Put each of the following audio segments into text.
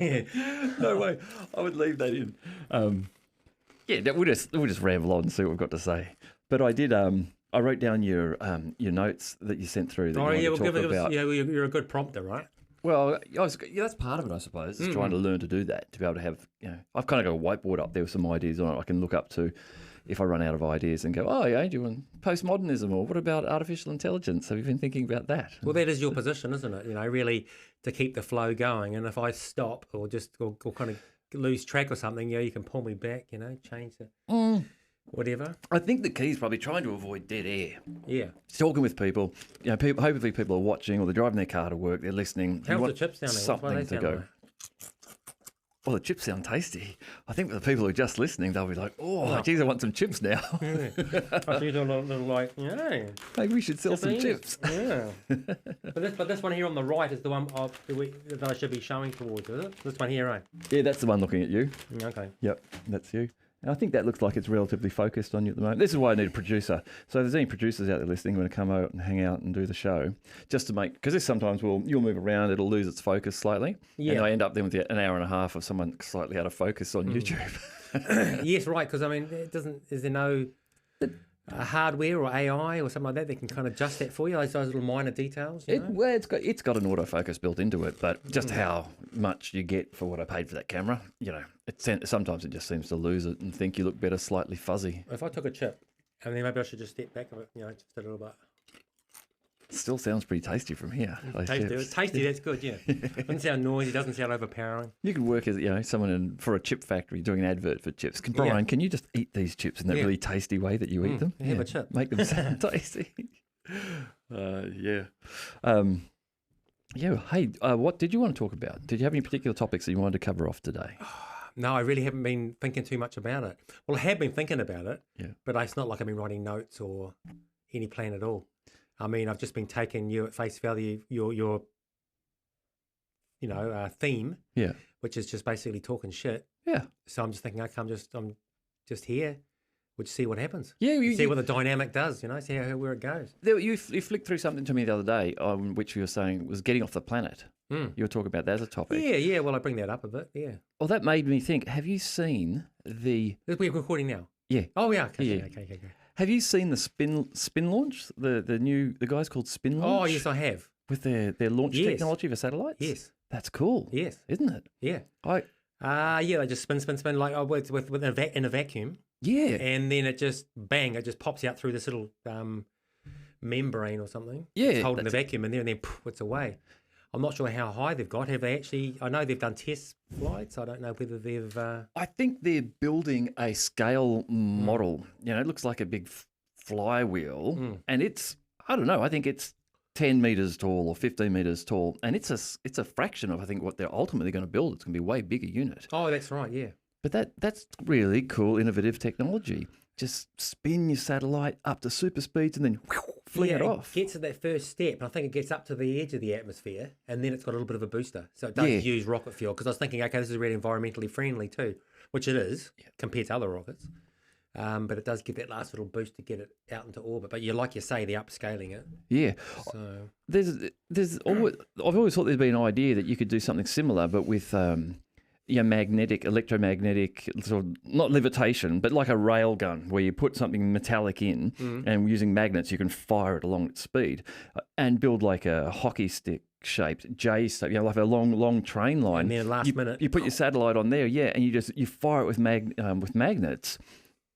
No way. I would leave that in. We'll just ramble on and see what we've got to say. But I did. I wrote down your notes that you sent through. That you want to talk about. You're a good prompter, right? Well, that's part of it, I suppose. Is trying to learn to do that, to be able to have. I've kind of got a whiteboard up there with some ideas on it. I can look up to if I run out of ideas and go, oh yeah, do you want postmodernism, or what about artificial intelligence? Have you been thinking about that? Well, that is your position, isn't it? Really to keep the flow going. And if I stop or kind of lose track or something, you can pull me back. Change the. Whatever. I think the key is probably trying to avoid dead air. Yeah. Talking with people. Hopefully people are watching or they're driving their car to work, they're listening. How's the chips sounding? Something to go. Like? Well, the chips sound tasty. I think for the people who are just listening, they'll be like, geez, I want some chips now. Yeah. I see a little like, maybe we should sell some chips. Yeah. But this one here on the right is the one that I should be showing towards, is it? This one here, right? Yeah, that's the one looking at you. Okay. Yep, that's you. And I think that looks like it's relatively focused on you at the moment. This is why I need a producer. So if there's any producers out there listening who want to come out and hang out and do the show, just to make, because this sometimes you'll move around, it'll lose its focus slightly. Yeah. And I end up then with an hour and a half of someone slightly out of focus on YouTube. Yes, right, because is there no hardware or AI or something like that can kind of adjust that for you, those little minor details? It's got an autofocus built into it, but just how much you get for what I paid for that camera, sometimes it just seems to lose it and think you look better slightly fuzzy. If I took a chip, and then maybe I should just step back a bit, just a little bit. It still sounds pretty tasty from here. Tasty, that's good, yeah. Doesn't sound noisy, doesn't sound overpowering. You could work as someone for a chip factory doing an advert for chips. Brian, can you just eat these chips in that really tasty way that you eat them? Have a chip. Make them sound tasty. Yeah. Hey, what did you want to talk about? Did you have any particular topics that you wanted to cover off today? No, I really haven't been thinking too much about it. Well, I have been thinking about it, but it's not like I've been writing notes or any plan at all. I've just been taking you at face value, your theme, which is just basically talking shit. Yeah. So I'm just thinking, I'm just here. We'll just see what happens. Yeah. See what the dynamic does, see where it goes. You flicked through something to me the other day, which you were saying was getting off the planet. You were talking about that as a topic. Yeah. Well, I bring that up a bit, yeah. Well, that made me think, have you seen the... We're recording now? Yeah. Oh, yeah. Okay. Have you seen the spin launch? The guys called Spin Launch? Oh, yes, I have. With their launch technology for satellites? Yes. That's cool. Yes. Isn't it? Yeah. They just spin like in a vacuum. Yeah. And then it just pops out through this little membrane or something. Yeah. It's holding the vacuum in there, and then it's away. I'm not sure how high they've got. Have they actually? I know they've done test flights. I don't know whether they've. I think they're building a scale model. It looks like a big flywheel, and it's. I don't know. I think it's 10 meters tall or 15 meters tall, and it's a fraction of I think what they're ultimately going to build. It's going to be a way bigger unit. Oh, that's right. Yeah. But that's really cool, innovative technology. Just spin your satellite up to super speeds and then fling it off. It gets to that first step, and I think it gets up to the edge of the atmosphere, and then it's got a little bit of a booster. So it does use rocket fuel, because I was thinking, okay, this is really environmentally friendly too, which it is compared to other rockets. But it does give that last little boost to get it out into orbit. But like you say, they're upscaling it. Yeah. So there's always, I've always thought there's been an idea that you could do something similar, but with electromagnetic, sort of, not levitation, but like a rail gun where you put something metallic in and using magnets you can fire it along its speed and build like a hockey stick shaped J shape, like a long train line. And then last minute, you put your satellite on there, and you fire it with magnets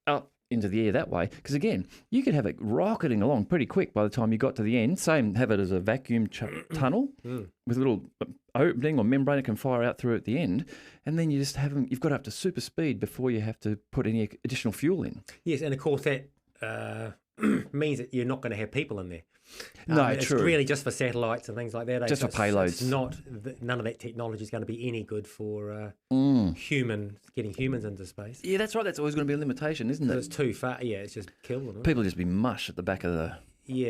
up into the air that way. Because again, you could have it rocketing along pretty quick by the time you got to the end. Have it as a vacuum tunnel with a little opening or membrane it can fire out through at the end, and then you just you've got up to super speed before you have to put any additional fuel in. Yes, and of course that means that you're not going to have people in there. No, it's true. Really just for satellites and things like that. Just for payloads. It's not. None of that technology is going to be any good for getting humans into space. Yeah, that's right. That's always going to be a limitation, isn't it? It's too far. Yeah, it's just killing them. People just be mush at the back of the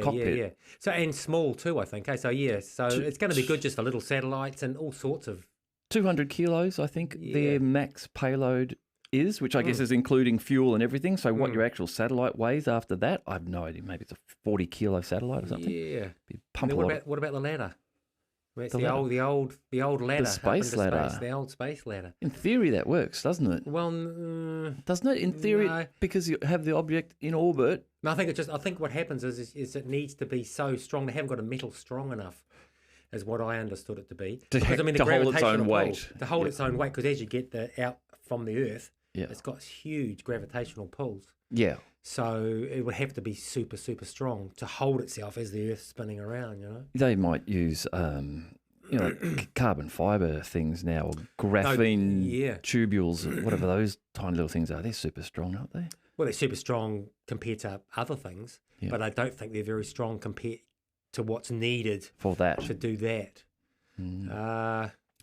cockpit. Yeah. So, and small too, I think. So it's going to be good just for little satellites and all sorts of. 200 kilos, I think their max payload is, which I guess is including fuel and everything. So what your actual satellite weighs after that, I have no idea. Maybe it's a 40 kilo satellite or something. Yeah. What about the ladder? It's The the old ladder. space ladder. The old space ladder. In theory, that works, doesn't it? Well, Doesn't it? In theory, no. because you have the object in orbit. No, I think what happens is it needs to be so strong. They haven't got a metal strong enough, is what I understood it to be. To hold its own weight. To hold its own weight, because as you get out from the Earth, Yeah. it's got huge gravitational pulls. Yeah. So it would have to be super, super strong to hold itself as the Earth's spinning around, you know? They might use, carbon fibre things now, or graphene tubules, or whatever those tiny little things are. They're super strong, aren't they? Well, they're super strong compared to other things, but I don't think they're very strong compared to what's needed for that to do that.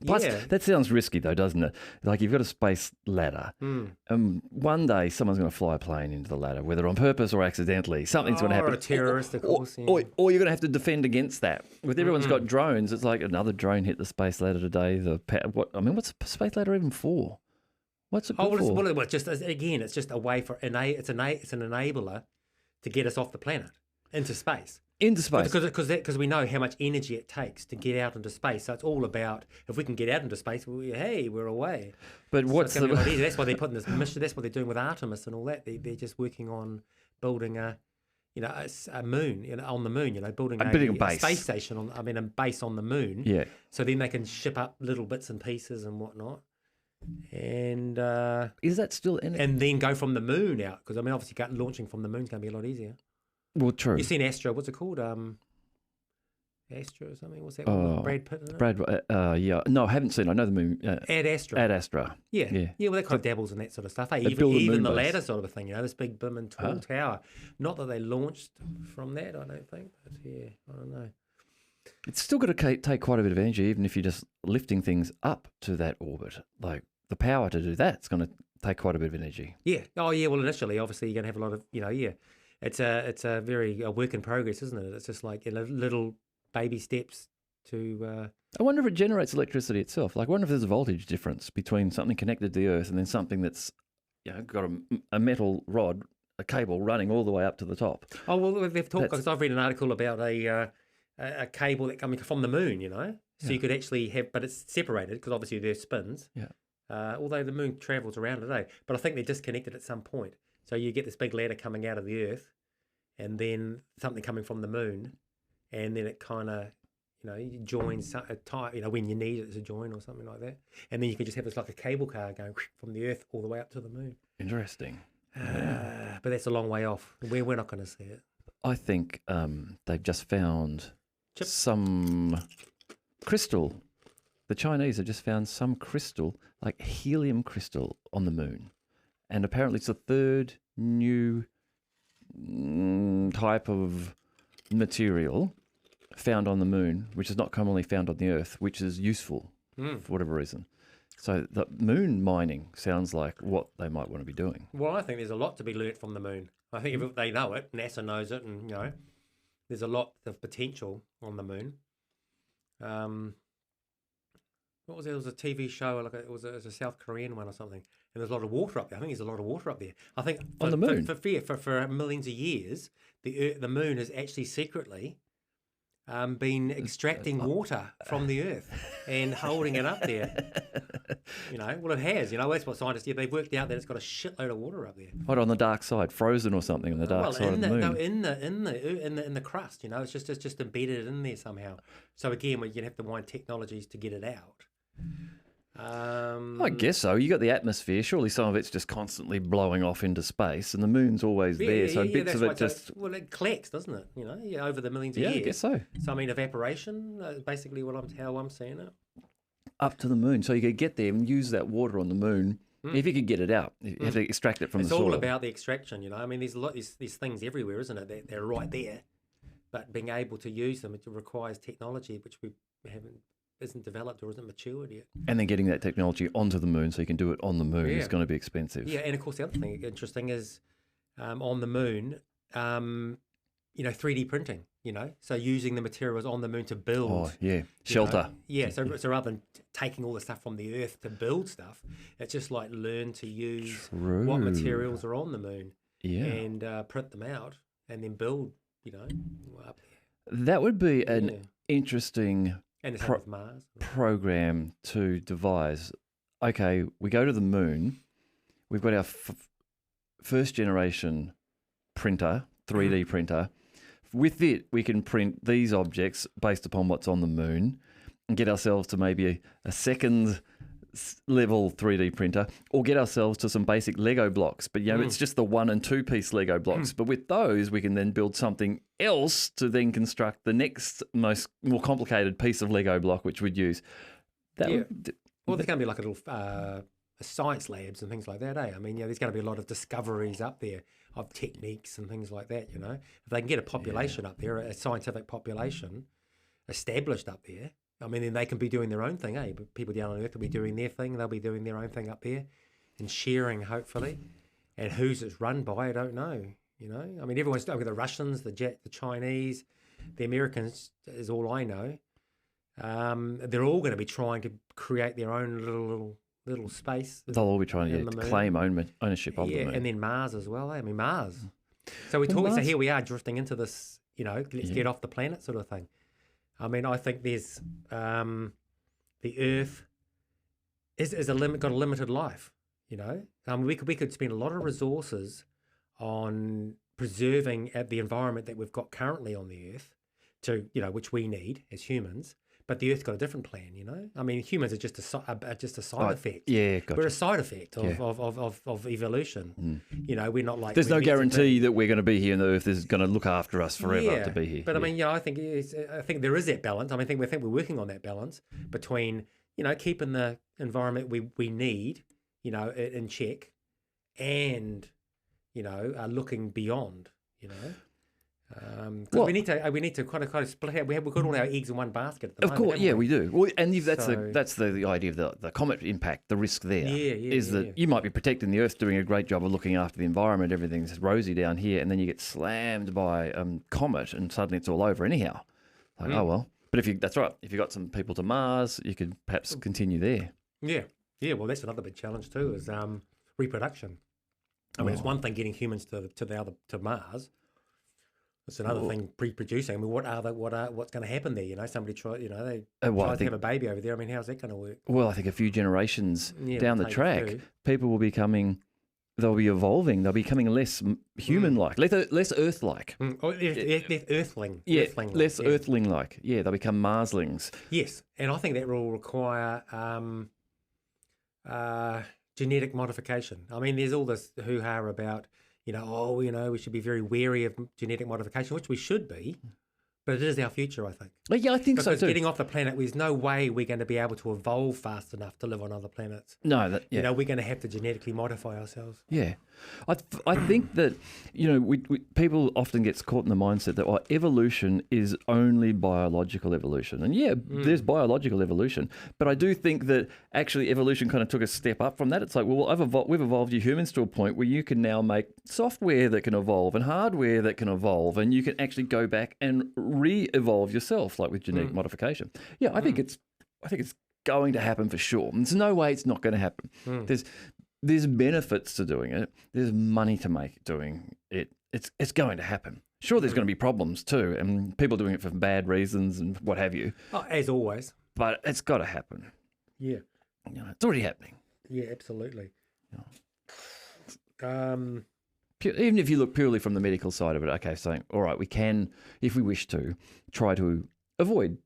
Plus, that sounds risky, though, doesn't it? Like, you've got a space ladder. One day, someone's going to fly a plane into the ladder, whether on purpose or accidentally. Something's going to happen. Or a terrorist, of course. Or you're going to have to defend against that. With everyone's got drones, it's like another drone hit the space ladder today. What's a space ladder even for? What's it for? Well, it's just a way for it's an enabler to get us off the planet into space. Into space. Because we know how much energy it takes to get out into space. So it's all about, if we can get out into space, we're away. But what's the... That's why they're putting this mission. That's what they're doing with Artemis and all that. They're just working on building a moon, on the moon, building a base. Space station, a base on the moon. Yeah. So then they can ship up little bits and pieces and whatnot. And is that still in it? And then go from the moon out. Because, obviously launching from the moon is going to be a lot easier. Well, true. You've seen Astro. What's it called? Astro or something? What's that one? With Brad Pitt in it? Yeah. No, I haven't seen it. I know the moon. Ad Astra. Ad Astra. Yeah. Well, that kind of dabbles in that sort of stuff. Hey? Even the ladder sort of a thing, this big bim and tall tower. Not that they launched from that, I don't think. But yeah, I don't know. It's still got to take quite a bit of energy, even if you're just lifting things up to that orbit. Like, the power to do that's going to take quite a bit of energy. Yeah. Oh, yeah. Well, initially, obviously, you're going to have a lot of, It's a very work in progress, isn't it? It's just like little baby steps to... I wonder if it generates electricity itself. Like, I wonder if there's a voltage difference between something connected to the Earth and then something that's got a metal rod, a cable running all the way up to the top. Oh, well, they've talked, because I've read an article about a cable that coming from the moon, So you could actually have, but it's separated because obviously there's spins. Yeah. Although the moon travels around today, but I think they're disconnected at some point. So you get this big ladder coming out of the Earth, and then something coming from the moon, and then it kind of, joins a tie, when you need it to join or something like that. And then you can just have this like a cable car going from the Earth all the way up to the moon. Interesting. But that's a long way off. We're not going to see it. I think they've just found some crystal. The Chinese have just found some crystal, like helium crystal, on the moon. And apparently it's the third new type of material found on the moon, which is not commonly found on the Earth, which is useful for whatever reason. So the moon mining sounds like what they might want to be doing. Well, I think there's a lot to be learnt from the moon. I think if they know it, NASA knows it, and, there's a lot of potential on the moon. What was it? It was a TV show, it was a South Korean one or something. And there's a lot of water up there. I think there's a lot of water up there. I think on the moon for millions of years, the moon has actually secretly been extracting water from the Earth and holding it up there. Well, it has. That's what scientists do. They've worked out that it's got a shitload of water up there. What, on the dark side, frozen or something on the dark side of the moon? No, in the crust. It's just embedded in there somehow. So again, you'd have to wind technologies to get it out. I guess so. You got the atmosphere. Surely some of it's just constantly blowing off into space, and the moon's always there. So bits of it just it collects, doesn't it? Over the millions of years. Yeah, I guess so. So evaporation, basically how I'm seeing it. Up to the moon, so you could get there and use that water on the moon. If you could get it out, you have to extract it from the soil. It's all about the extraction. There's a lot. There's things everywhere, isn't it? They're right there, but being able to use them, it requires technology which we isn't developed or isn't matured yet. And then getting that technology onto the moon so you can do it on the moon is going to be expensive. Yeah, and of course the other thing interesting is on the moon, 3D printing, so using the materials on the moon to build. Oh, yeah, shelter. So rather than taking all the stuff from the Earth to build stuff, it's just like learn to use what materials are on the moon and print them out and then build, up there. That would be an interesting And the same with Mars. program to devise, okay, we go to the moon, we've got our first generation printer, 3D printer. With it, we can print these objects based upon what's on the moon and get ourselves to maybe a second level 3D printer, or get ourselves to some basic Lego blocks. But, it's just the 1 and 2 piece Lego blocks. But with those, we can then build something else to then construct the next more complicated piece of Lego block, which we'd use. Well, there's going to be like a little science labs and things like that, eh? I mean, there's going to be a lot of discoveries up there of techniques and things like that, If they can get a population up there, a scientific population established up there, I mean, then they can be doing their own thing, eh? But people down on Earth will be doing their thing. They'll be doing their own thing up there and sharing, hopefully. And who's it's run by, I don't know, I mean, everyone's talking the Russians, the Chinese, the Americans is all I know. They're all going to be trying to create their own little space. They'll all be trying to claim ownership of the moon. And then Mars as well, eh? I mean, Mars. So so here we are drifting into this, let's get off the planet sort of thing. I mean, I think there's the Earth is got a limited life. We could spend a lot of resources on preserving the environment that we've got currently on the Earth, which we need as humans. But the Earth's got a different plan. I mean, humans are just a side effect. Yeah, gotcha. We're a side effect of evolution. We're not like there's no guarantee that we're going to be here, and the Earth is going to look after us forever to be here. But I mean, I think there is that balance. I mean, I think we're working on that balance between keeping the environment we need in check, and looking beyond. Because we need to kind of split out. We've got all our eggs in one basket at the moment. Of course, we do. Well, and that's the idea of the comet impact. The risk there that you might be protecting the Earth, doing a great job of looking after the environment. Everything's rosy down here, and then you get slammed by a comet, and suddenly it's all over anyhow. Like, oh well. But that's right. If you got some people to Mars, you could perhaps continue there. Yeah. Well, that's another big challenge too, is reproduction. I mean, it's one thing getting humans to Mars. It's another thing reproducing. I mean, what's going to happen there? Somebody try to have a baby over there. I mean, how's that going to work? Well, I think a few generations down the track, people will they'll be evolving. They'll be becoming less human-like, less Earth-like. Less Earthling. Yeah, less Earthling-like. Yeah, they'll become Marslings. Yes, and I think that will require genetic modification. I mean, there's all this hoo-ha about we should be very wary of genetic modification, which we should be, but it is our future, I think. Yeah, I think so too. Because getting off the planet, there's no way we're going to be able to evolve fast enough to live on other planets. No, we're going to have to genetically modify ourselves. Yeah, I think that people often gets caught in the mindset that evolution is only biological evolution, and there's biological evolution, but I do think that actually evolution kind of took a step up from that. It's like, well, we've evolved you humans to a point where you can now make software that can evolve and hardware that can evolve, and you can actually go back and re-evolve yourself, like with genetic modification. Yeah, I think it's going to happen for sure. There's no way it's not going to happen. There's benefits to doing it. There's money to make doing it. It's going to happen. Sure, there's going to be problems too, and people doing it for bad reasons and what have you. Oh, as always. But it's got to happen. Yeah. It's already happening. Yeah, absolutely. Even if you look purely from the medical side of it, okay, saying, all right, we can, if we wish to, try to avoid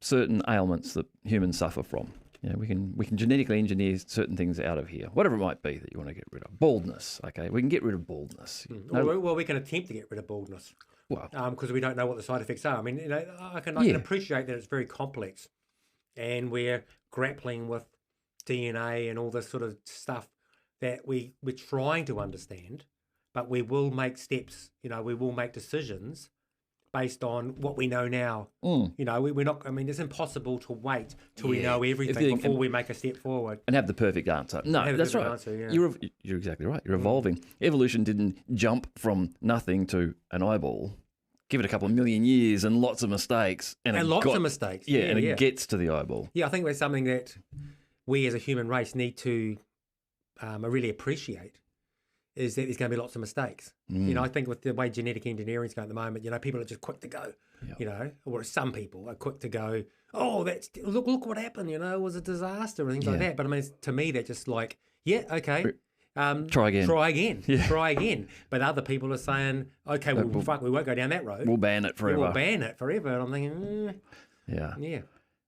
certain ailments that humans suffer from. We can genetically engineer certain things out of here, whatever it might be that you want to get rid of. Baldness, okay, we can get rid of baldness. Well, we can attempt to get rid of baldness. Well, because we don't know what the side effects are. I mean, I can appreciate that it's very complex, and we're grappling with DNA and all this sort of stuff that we're trying to understand. But we will make steps. We will make decisions based on what we know now. We're not. I mean, it's impossible to wait till we know everything before we make a step forward and have the perfect answer. No, that's right. Answer, You're exactly right. You're evolving. Evolution didn't jump from nothing to an eyeball. Give it a couple of million years and lots of mistakes, and lots of mistakes. Yeah, and it gets to the eyeball. Yeah, I think that's something that we as a human race need to really appreciate. is that there's going to be lots of mistakes. You know, I think with the way genetic engineering is going at the moment, you know, people are just quick to go, you know, or some people are quick to go, oh, look what happened, you know, it was a disaster and things like that. But I mean, to me, they're just like, yeah, okay. Try again. Try again. But other people are saying, okay, well, fuck, we won't go down that road. We'll ban it forever. We'll ban it forever. And I'm thinking, yeah.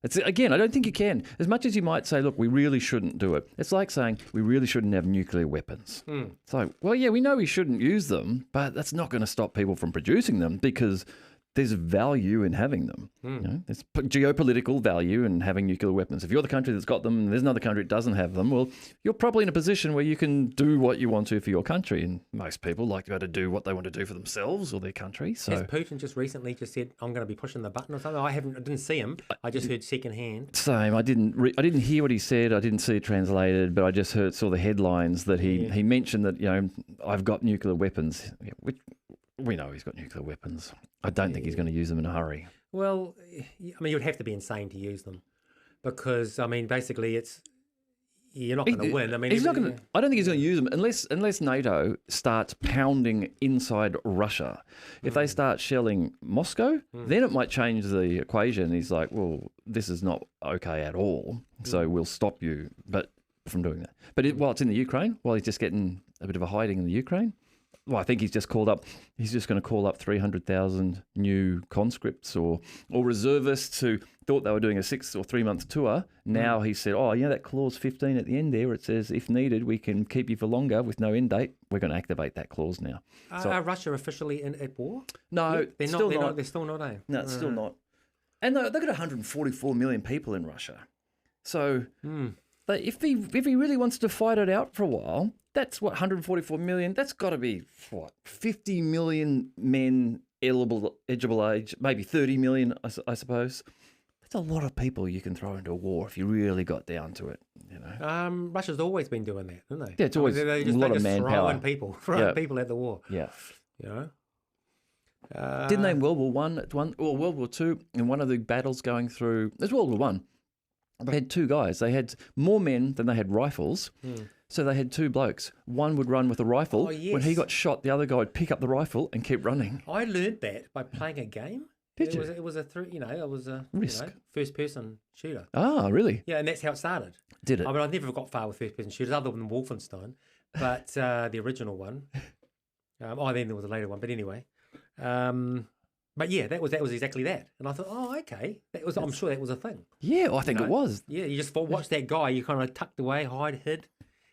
It's, again, I don't think you can. As much as you might say, look, we really shouldn't do it. It's like saying we really shouldn't have nuclear weapons. It's like, well, yeah, we know we shouldn't use them, but that's not going to stop people from producing them because there's value in having them. You know, there's geopolitical value in having nuclear weapons. If you're the country that's got them and there's another country that doesn't have them, well, you're probably in a position where you can do what you want to for your country. And most people like to be able to do what they want to do for themselves or their country. So has Putin just recently said, I'm going to be pushing the button or something? I didn't see him. I just heard secondhand. Same. I didn't hear what he said. I didn't see it translated, but I just saw the headlines that he mentioned that, you know, I've got nuclear weapons, which we know he's got nuclear weapons. I don't think he's going to use them in a hurry. Well, I mean, you'd have to be insane to use them because, I mean, basically you're not going to win. I mean, he's not going to. I don't think he's going to use them unless NATO starts pounding inside Russia. If they start shelling Moscow, then it might change the equation. He's like, well, this is not okay at all, so we'll stop you from doing that. But while it's in the Ukraine, while he's just getting a bit of a hiding in the Ukraine. Well, I think he's just going to call up 300,000 new conscripts or reservists who thought they were doing a 6 or 3 month tour. Now he said, oh, you know that clause 15 at the end there, it says, if needed, we can keep you for longer with no end date. We're going to activate that clause now. Are Russia officially at war? No, they're still not. They're still not, eh? No, it's still not. And they've got 144 million people in Russia. So if he really wants to fight it out for a while, that's 144 million. That's got to be 50 million men eligible age, maybe 30 million, I suppose. That's a lot of people you can throw into a war if you really got down to it. You know, Russia's always been doing that, haven't they? Yeah, it's always a lot of manpower. Throwing people at the war. Yeah, you know. Didn't they in World War One or World War Two? In one of the battles going through, there's World War One. They had two guys. They had more men than they had rifles. So they had two blokes. One would run with a rifle. Oh, yes. When he got shot, the other guy would pick up the rifle and keep running. I learned that by playing a game. Did you? It was a Risk. first-person shooter. Ah, really? Yeah, and that's how it started. Did it? I mean, I never got far with first-person shooters other than Wolfenstein, but the original one. Then there was a later one, but anyway. But yeah, that was exactly that, and I thought, oh, okay, I'm sure that was a thing. Yeah, I think it was. Yeah, you just watch that guy. You kind of tucked away, hid,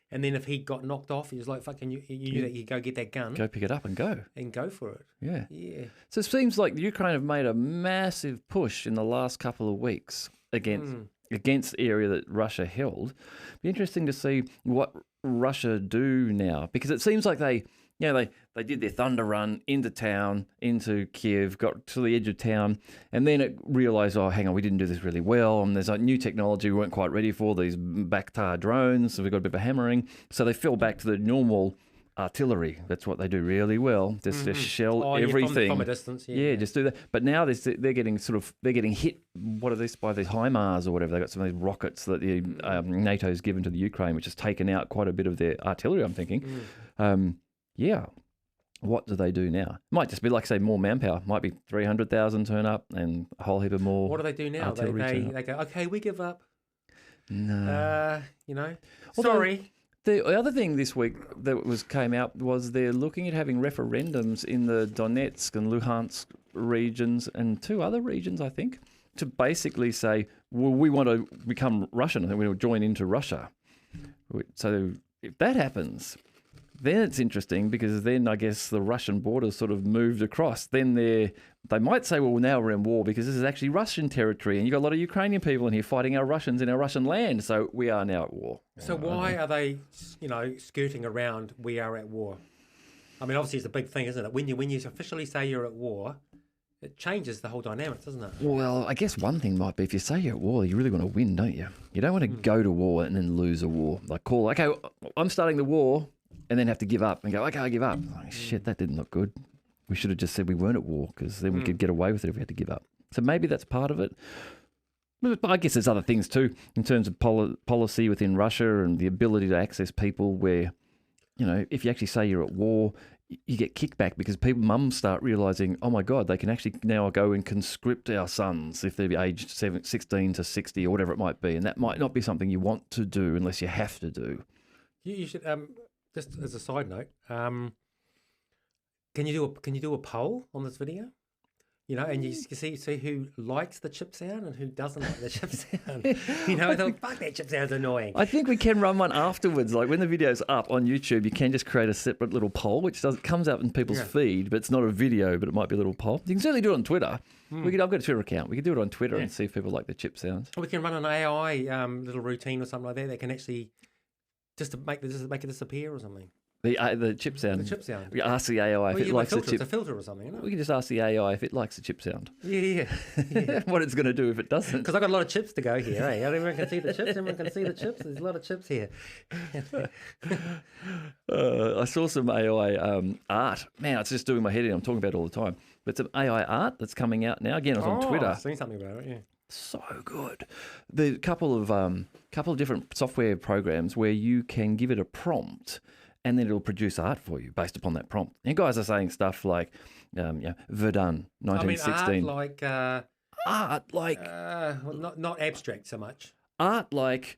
and then if he got knocked off, he was like, "Fucking, you knew that you go get that gun, go pick it up and go for it." Yeah. So it seems like the Ukraine have made a massive push in the last couple of weeks against the area that Russia held. Be interesting to see what Russia do now, because it seems like they did their thunder run into town, into Kiev, got to the edge of town, and then it realised, oh, hang on, we didn't do this really well, and there's like new technology we weren't quite ready for, these Bakhtar drones, so we got a bit of a hammering. So they fell back to the normal artillery. That's what they do really well. Just shell everything from a distance. Yeah, just do that. But now they're getting hit. What are this by the HIMARS or whatever? They got some of these rockets that the NATO's given to the Ukraine, which has taken out quite a bit of their artillery. I'm thinking. Yeah. What do they do now? Might just be, like, say, more manpower. Might be 300,000 turn up and a whole heap of more. What do they do now? They go, okay, we give up. No. Sorry. The other thing this week that came out was they're looking at having referendums in the Donetsk and Luhansk regions and two other regions, I think, to basically say, well, we want to become Russian and we will join into Russia. So if that happens, then it's interesting because then I guess the Russian border's sort of moved across. Then they might say, well, now we're in war because this is actually Russian territory and you've got a lot of Ukrainian people in here fighting our Russians in our Russian land. So we are now at war. So why are they, skirting around we are at war? I mean, obviously it's a big thing, isn't it? When you officially say you're at war, it changes the whole dynamics, doesn't it? Well, I guess one thing might be if you say you're at war, you really want to win, don't you? You don't want to go to war and then lose a war. Like okay, I'm starting the war, and then have to give up and go, okay, I give up. Like, shit, that didn't look good. We should have just said we weren't at war because then we could get away with it if we had to give up. So maybe that's part of it. But I guess there's other things too in terms of policy within Russia and the ability to access people where if you actually say you're at war, you get kickback because mums start realising, oh my God, they can actually now go and conscript our sons if they're aged 16 to 60 or whatever it might be. And that might not be something you want to do unless you have to do. You should, just as a side note, can you do a poll on this video? And you see who likes the chip sound and who doesn't like the chip sound. They'll fuck, that chip sound's annoying. I think we can run one afterwards. Like when the video's up on YouTube, you can just create a separate little poll, which comes up in people's feed, but it's not a video, but it might be a little poll. You can certainly do it on Twitter. I've got a Twitter account. We can do it on Twitter and see if people like the chip sounds. Or we can run an AI little routine or something like that can actually just to make it disappear or something. The chip sound. The chip sound. We ask the AI if it likes the chip. It's a filter or something, isn't it? We can just ask the AI if it likes the chip sound. Yeah. What it's going to do if it doesn't. Because I've got a lot of chips to go here. Eh? Everyone can see the chips. Everyone can see the chips. There's a lot of chips here. I saw some AI art. Man, it's just doing my head in. I'm talking about it all the time. But some AI art that's coming out now. Again, it was on Twitter. I've seen something about it, yeah. So good. The couple of different software programs where you can give it a prompt and then it'll produce art for you based upon that prompt. And guys are saying stuff like, Verdun, 1916. Art like well, not abstract so much. Art like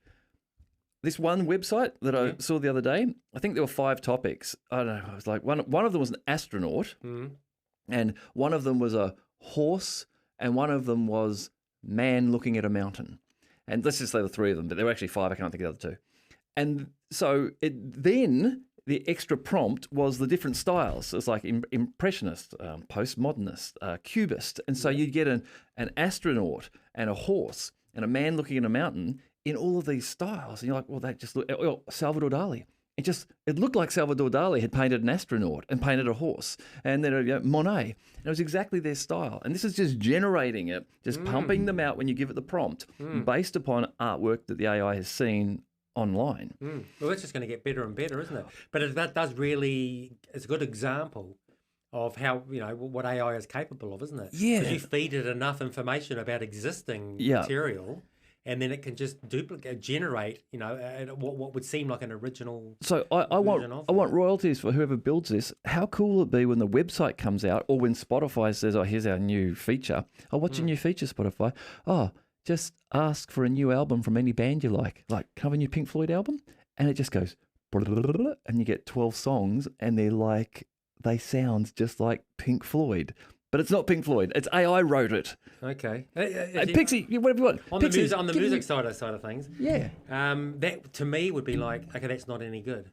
this one website that I saw the other day. I think there were 5 topics. I don't know. It was like one of them was an astronaut, and one of them was a horse, and one of them was man looking at a mountain. And let's just say the 3 of them, but there were actually 5. I can't think of the other 2. And so then the extra prompt was the different styles. So it's like impressionist, postmodernist, cubist. And so you'd get an astronaut and a horse and a man looking at a mountain in all of these styles. And you're like, well, that just looked, Salvador Dali. It looked like Salvador Dali had painted an astronaut and painted a horse. And then Monet. And it was exactly their style. And this is just generating it, just pumping them out when you give it the prompt based upon artwork that the AI has seen online. Well, that's just going to get better and better, isn't it? But that does really, it's a good example of how, what AI is capable of, isn't it? Yeah. Because you feed it enough information about existing material, and then it can just generate, what would seem like an original. So I want royalties for whoever builds this. How cool will it be when the website comes out or when Spotify says, oh, here's our new feature. Oh, what's your new feature, Spotify? Oh, just ask for a new album from any band you like. Like, can I have a new Pink Floyd album? And it just goes, and you get 12 songs, and they sound just like Pink Floyd. But it's not Pink Floyd. It's AI wrote it. Okay. Pixie, whatever you want. On Pixie, the music side of things. Yeah. That, to me, would be like, okay, that's not any good.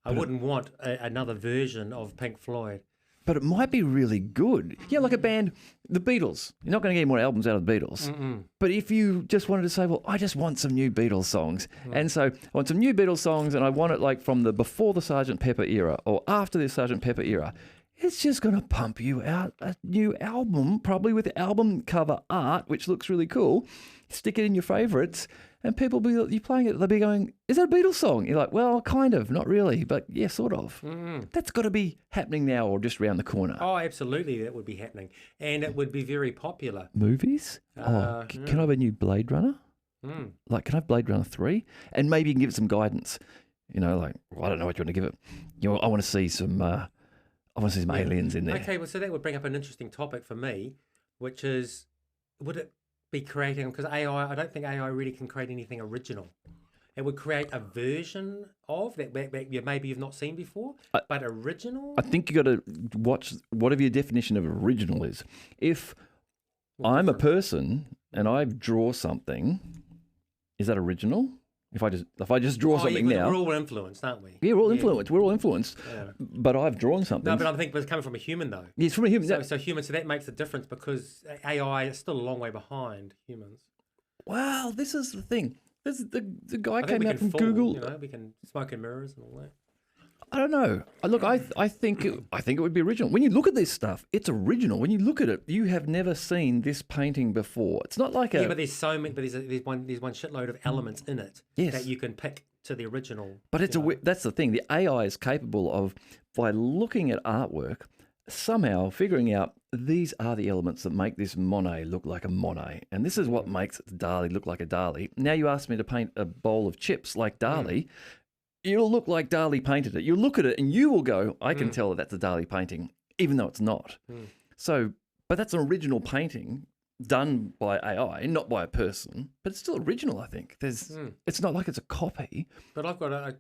I wouldn't want another version of Pink Floyd. But it might be really good. Yeah, like a band, the Beatles. You're not going to get any more albums out of the Beatles. But if you just wanted to say, well, I just want some new Beatles songs. And so I want some new Beatles songs, and I want it like from the before the Sgt. Pepper era or after the Sgt. Pepper era. It's just going to pump you out a new album, probably with album cover art, which looks really cool. Stick it in your favourites, and people you're playing it, they'll be going, is that a Beatles song? You're like, well, kind of, not really, but yeah, sort of. That's got to be happening now or just around the corner. Oh, absolutely, that would be happening. And it would be very popular. Movies? Can I have a new Blade Runner? Like, can I have Blade Runner 3? And maybe you can give it some guidance. I don't know what you want to give it. I want to see some... I want to see some aliens in there. Okay, well, so that would bring up an interesting topic for me, which is, would it be creating, because I don't think AI really can create anything original. It would create a version of that maybe you've not seen before, but original? I think you got to watch whatever your definition of original is. If I'm a person and I draw something, is that original? If I just draw something now, we're all influenced, aren't we? Yeah, we're all influenced. We're all influenced. Yeah. But I've drawn something. No, but I think it's coming from a human, though. Yeah, it's from a human. So human. So that makes a difference because AI is still a long way behind humans. Well, this is the thing. This is the guy came out from Google. We can smoke in mirrors and all that. I don't know. Look, I think it would be original. When you look at this stuff, it's original. When you look at it, you have never seen this painting before. It's not like but there's so many. But there's one shitload of elements in it that you can pick to the original. But that's the thing. The AI is capable of, by looking at artwork, somehow figuring out these are the elements that make this Monet look like a Monet, and this is what makes Dali look like a Dali. Now you ask me to paint a bowl of chips like Dali. it'll look like Dali painted it. You'll look at it and you will go, I can tell that that's a Dali painting, even though it's not. So, but that's an original painting done by AI, not by a person, but it's still original, I think. It's not like it's a copy. But I've got I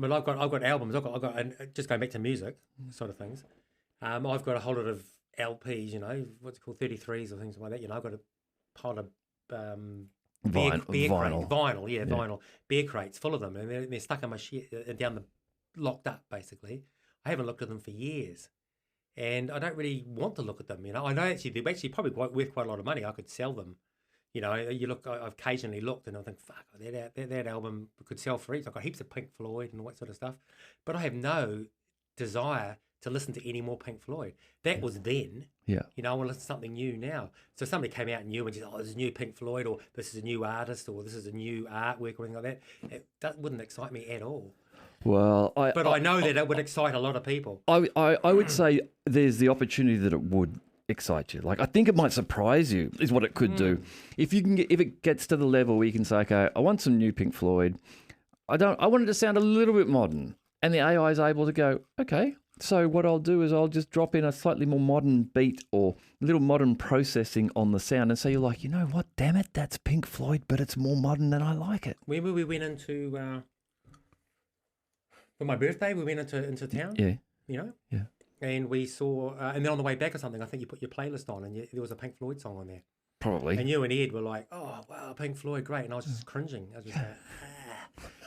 mean, I've got albums. And just going back to music sort of things. I've got a whole lot of LPs, you know, what's it called, 33s or things like that. You know, I've got a pile of vinyl, beer crates full of them, and they're stuck in my shit, locked up basically. I haven't looked at them for years, and I don't really want to look at them. You know, I know they're actually probably worth quite a lot of money. I could sell them. You know, I've occasionally looked and I think, fuck, that album could sell for each. I've got heaps of Pink Floyd and all that sort of stuff, but I have no desire to listen to any more Pink Floyd. That was then. Yeah. You know, I want to listen to something new now. So if somebody came out new and just, this is a new Pink Floyd, or this is a new artist, or this is a new artwork, or anything like that, that wouldn't excite me at all. Well, I know that it would excite a lot of people. I would say there's the opportunity that it would excite you. Like, I think it might surprise you is what it could do. If it gets to the level where you can say, okay, I want some new Pink Floyd. I want it to sound a little bit modern. And the AI is able to go, okay, so what I'll do is I'll just drop in a slightly more modern beat or a little modern processing on the sound. And so you're like, you know what, damn it, that's Pink Floyd, but it's more modern and I like it. Remember we went into, for my birthday, we went into town? Yeah. You know? Yeah. And we saw, and then on the way back or something, I think you put your playlist on and there was a Pink Floyd song on there. Probably. And you and Ed were like, oh, wow, Pink Floyd, great. And I was just cringing. I was just like,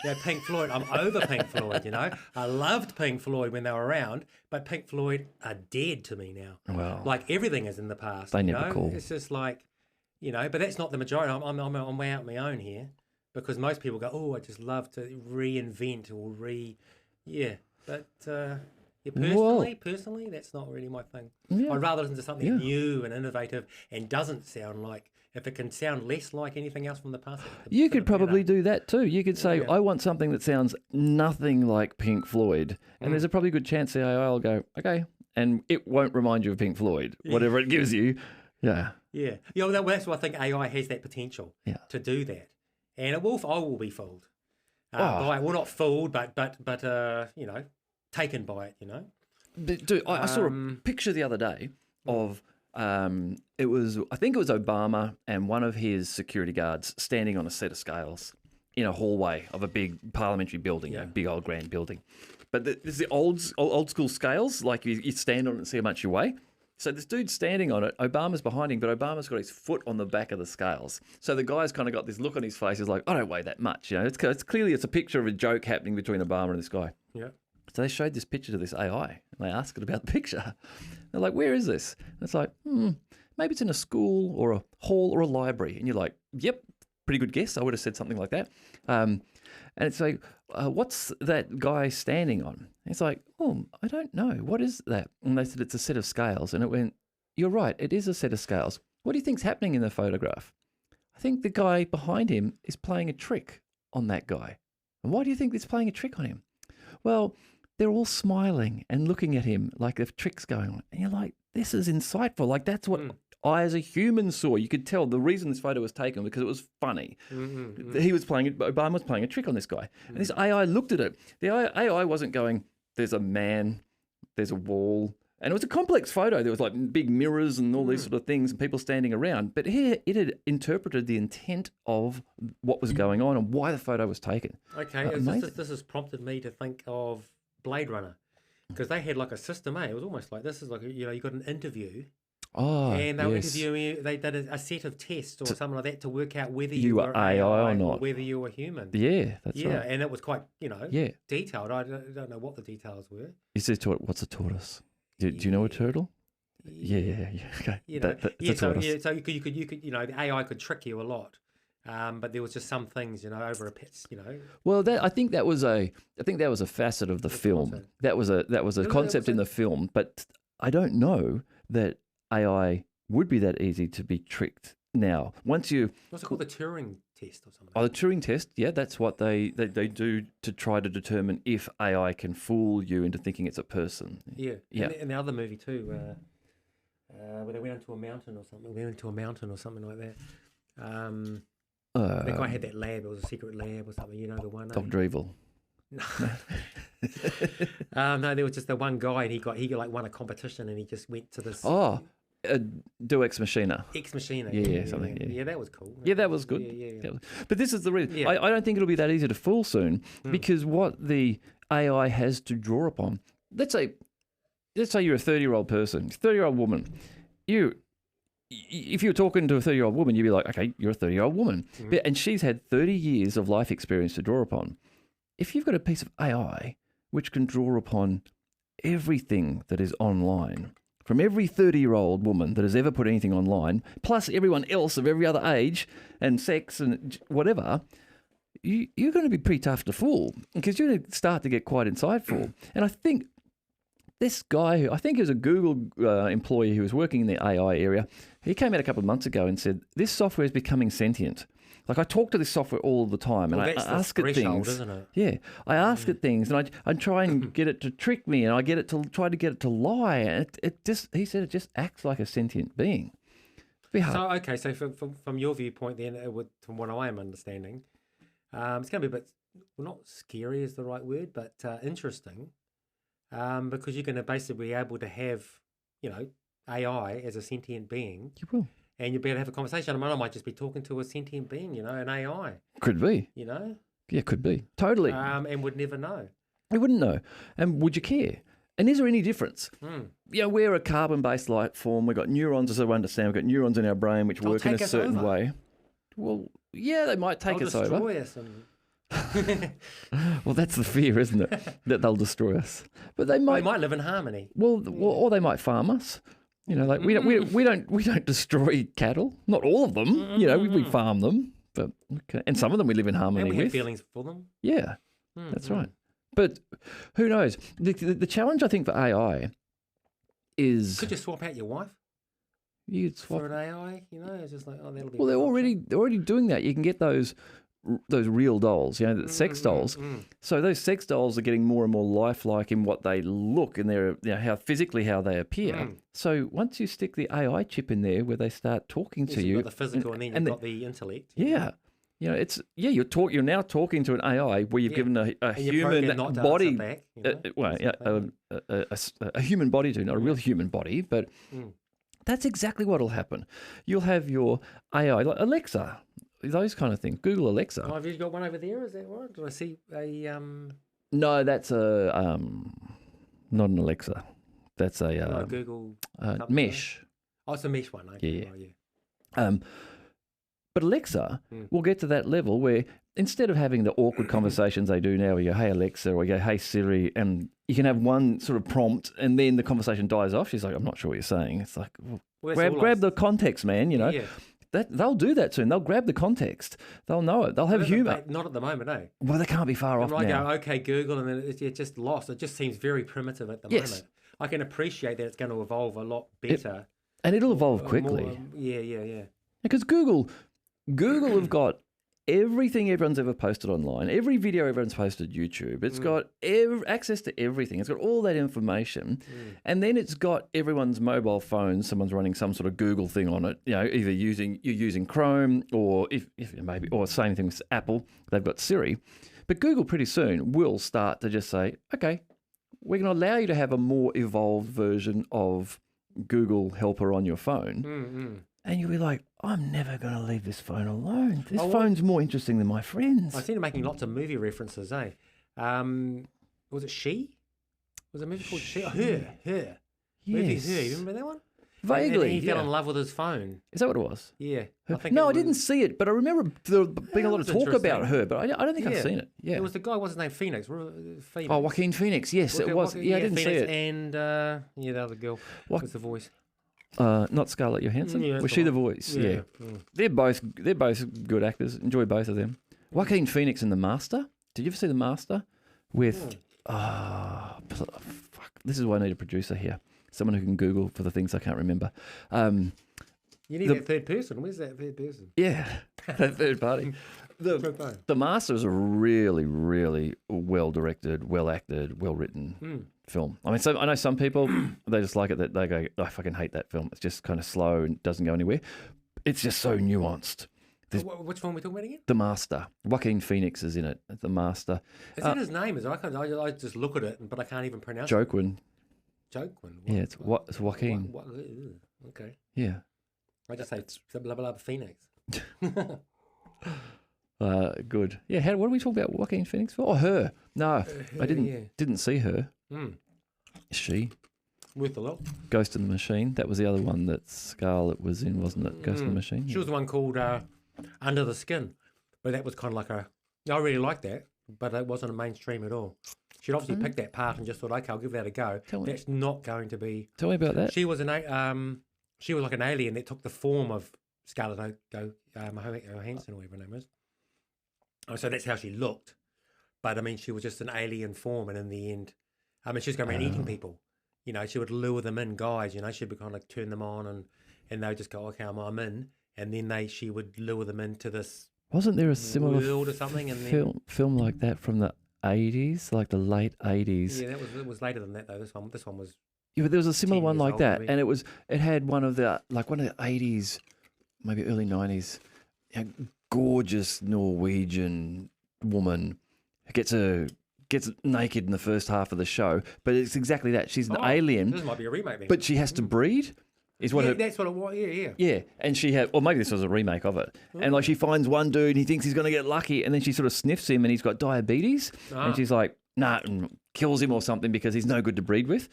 yeah, Pink Floyd, I'm over Pink Floyd, you know. I loved Pink Floyd when they were around, but Pink Floyd are dead to me now. Well, like everything is in the past. They never call. It's just like, you know, but that's not the majority. I'm way out on my own here because most people go, oh, I just love to reinvent or but personally, that's not really my thing. Yeah. I'd rather listen to something new and innovative and doesn't sound like, if it can sound less like anything else from the past. You could probably do that too. You could say, I want something that sounds nothing like Pink Floyd. And there's a probably good chance the AI will go, okay. And it won't remind you of Pink Floyd, whatever it gives you. Yeah. Yeah. You know, that's why I think AI has that potential to do that. And I will be fooled. By it. Well, not fooled, but you know, taken by it, you know. But dude, I saw a picture the other day of I think it was Obama and one of his security guards standing on a set of scales in a hallway of a big parliamentary building, a big old grand building. But there's the old school scales, like you stand on it and see how much you weigh. So this dude's standing on it, Obama's behind him, but Obama's got his foot on the back of the scales. So the guy's kind of got this look on his face. He's like, I don't weigh that much. You know, it's clearly a picture of a joke happening between Obama and this guy. Yeah. So they showed this picture to this AI, and they asked it about the picture. They're like, where is this? And it's like, maybe it's in a school or a hall or a library. And you're like, yep, pretty good guess. I would have said something like that. And it's like, what's that guy standing on? And it's like, oh, I don't know. What is that? And they said, it's a set of scales. And it went, you're right, it is a set of scales. What do you think's happening in the photograph? I think the guy behind him is playing a trick on that guy. And why do you think he's playing a trick on him? Well, they're all smiling and looking at him like the trick's going on. And you're like, this is insightful. Like, that's what I, as a human, saw. You could tell the reason this photo was taken because it was funny. Obama was playing a trick on this guy. And this AI looked at it. The AI wasn't going, there's a man, there's a wall. And it was a complex photo. There was like big mirrors and all these sort of things and people standing around. But here it had interpreted the intent of what was going on and why the photo was taken. Okay, this has prompted me to think of Blade Runner, because they had like a system, It was almost like, this is like, you know, you got an interview. And they were interviewing you, they did a set of tests or something like that to work out whether you were AI or not, or whether you were human. Yeah, that's right. Yeah, and it was quite, you know, detailed. I don't know what the details were. He says, what's a tortoise? Do you know a turtle? Yeah. Okay. You know, so you could, you know, the AI could trick you a lot. But there was just some things, you know, over a pit, you know. Well, I think that was a facet of the film. Concept. That was a concept in the film, but I don't know that AI would be that easy to be tricked now. What's it called, the Turing test or something? Oh, the Turing test. Yeah, that's what they do to try to determine if AI can fool you into thinking it's a person. Yeah. And the other movie too, where they went into a mountain or something. Like that. That guy had that lab. It was a secret lab or something. You know the one. Dr. Evil. No. No, there was just the one guy, and he like won a competition, and he just went to this. Oh, Do Ex Machina. Ex Machina. Yeah, something. Yeah. Yeah, that was cool. Yeah, that was good. Yeah. But this is the reason. Yeah. I don't think it'll be that easy to fool soon because what the AI has to draw upon. Let's say you're a 30-year-old person, 30-year-old woman. If you were talking to a 30-year-old woman, you'd be like, okay, you're a 30-year-old woman. And she's had 30 years of life experience to draw upon. If you've got a piece of AI which can draw upon everything that is online, from every 30-year-old woman that has ever put anything online, plus everyone else of every other age and sex and whatever, you're going to be pretty tough to fool because you're going to start to get quite insightful. And I think this guy, who I think is a Google employee who was working in the AI area, he came out a couple of months ago and said, this software is becoming sentient. Like I talk to this software all the time and I ask it things. Isn't it? Yeah, I ask it things and I try and get it to trick me and I try to get it to lie. And he said it just acts like a sentient being. So, okay, so from your viewpoint then, from what I am understanding, it's going to be a bit, well, not scary is the right word, but interesting. Because you're going to basically be able to have, AI as a sentient being. You will. And you'll be able to have a conversation. I might just be talking to a sentient being, an AI. Could be. Yeah, could be. Totally. And would never know. You wouldn't know. And would you care? And is there any difference? We're a carbon-based life form. We've got neurons, as I understand. We've got neurons in our brain which work in a certain way. Well, yeah, they might take us over. Destroy us and... Well, that's the fear, isn't it? That they'll destroy us. But they might live in harmony. Well, or they might farm us. Like we don't destroy cattle. Not all of them. We farm them, but okay. And some of them we live in harmony and we with. have feelings for them. Yeah, that's right. But who knows? The challenge I think for AI is could you swap out your wife? You could swap for an AI. It's just like that'll be. Well, they're already doing that. You can get those real dolls, the sex dolls. So those sex dolls are getting more and more lifelike in what they look and their how physically how they appear. So once you stick the AI chip in there, where they start talking to you, you've got the physical and then you've got the intellect. Yeah, you're now talking to an AI where you've given a human body, back, a human body to, not a real human body, but that's exactly what'll happen. You'll have your AI like Alexa. Those kind of things. Google Alexa. Oh, have you got one over there? Is that right? Did I see a No, that's a not an Alexa. That's a Google Mesh. Oh, it's a Mesh one. Okay. Yeah. Right, yeah. But Alexa will get to that level where instead of having the awkward conversations they do now, where you go, "Hey Alexa," or you go, "Hey Siri," and you can have one sort of prompt, and then the conversation dies off. She's like, "I'm not sure what you're saying." It's like, grab the context, man. Yeah. They'll do that soon. They'll grab the context. They'll know it. They'll have humour. Not at the moment, eh? Well, they can't be far off now. Go, okay, Google, and then it's just lost. It just seems very primitive at the moment. I can appreciate that it's going to evolve a lot better. And it'll evolve quickly. Yeah. Because Google have got everything everyone's ever posted online, every video everyone's posted YouTube. It's got access to everything. It's got all that information. And then it's got everyone's mobile phone. Someone's running some sort of Google thing on it. Either you're using Chrome or if maybe, or same thing with Apple, they've got Siri. But Google pretty soon will start to just say, okay, we're going to allow you to have a more evolved version of Google Helper on your phone. And you'll be like, I'm never going to leave this phone alone. This phone's more interesting than my friends. I've seen him making lots of movie references, eh? Was it She? Was it a movie called She? Oh, Her. Yes. Movie Her. You remember that one? Vaguely. And he fell in love with his phone. Is that what it was? Yeah. I didn't see it, but I remember there being a lot of talk about her, but I don't think I've seen it. Yeah. It was the guy, what's his name? Phoenix. Oh, Joaquin Phoenix. Yes, it was. I didn't see it. And the other girl was the voice. Not Scarlett Johansson. Was she the voice? Yeah. They're both good actors. Enjoy both of them. Joaquin Phoenix in The Master. Did you ever see The Master? With fuck. This is why I need a producer here. Someone who can Google for the things I can't remember. You need that third person. Where's that third person? Yeah, that third party. The Master is a really, really well-directed, well-acted, well-written film. I mean, I know some people, they just like it, that they go, I fucking hate that film. It's just kind of slow and doesn't go anywhere. It's just so nuanced. Which one are we talking about again? The Master. Joaquin Phoenix is in it. The Master. Is that his name? I just look at it, but I can't even pronounce it. Joaquin. Joaquin? Yeah, it's Joaquin. Okay. Yeah. I just say blah, blah, blah, Phoenix. Good. Yeah. What are we talking about Joaquin Phoenix for? Oh, her. No, I didn't see her. She. Worth a look. Ghost in the Machine. That was the other one that Scarlett was in, wasn't it? Ghost in the Machine. She was the one called Under the Skin, but that was kind of like I really liked that, but it wasn't a mainstream at all. She'd obviously picked that part and just thought, okay, I'll give that a go. That's not going to be. Tell me about that. She was she was like an alien that took the form of Scarlett Johansson, or whatever her name is. So that's how she looked. But I mean, she was just an alien form, and in the end, I mean, she was going around eating people. You know, she would lure them in, guys. You know, she'd be kind of like turn them on, and they would just go, okay, I'm in, and then she would lure them into this. Wasn't there a similar world or something? And film like that from the 80s, like the late 80s? Yeah, it was later than that though. This one was. Yeah, but there was a similar one like that, maybe. and it had one of the 80s, maybe early 90s, gorgeous Norwegian woman who gets naked in the first half of the show, but it's exactly that. She's an alien. This might be a remake then. But she has to breed. Is what that's what it was. Yeah. Yeah, and she had, or maybe this was a remake of it. And like she finds one dude, and he thinks he's going to get lucky, and then she sort of sniffs him, and he's got diabetes, and she's like, nah, and kills him or something because he's no good to breed with.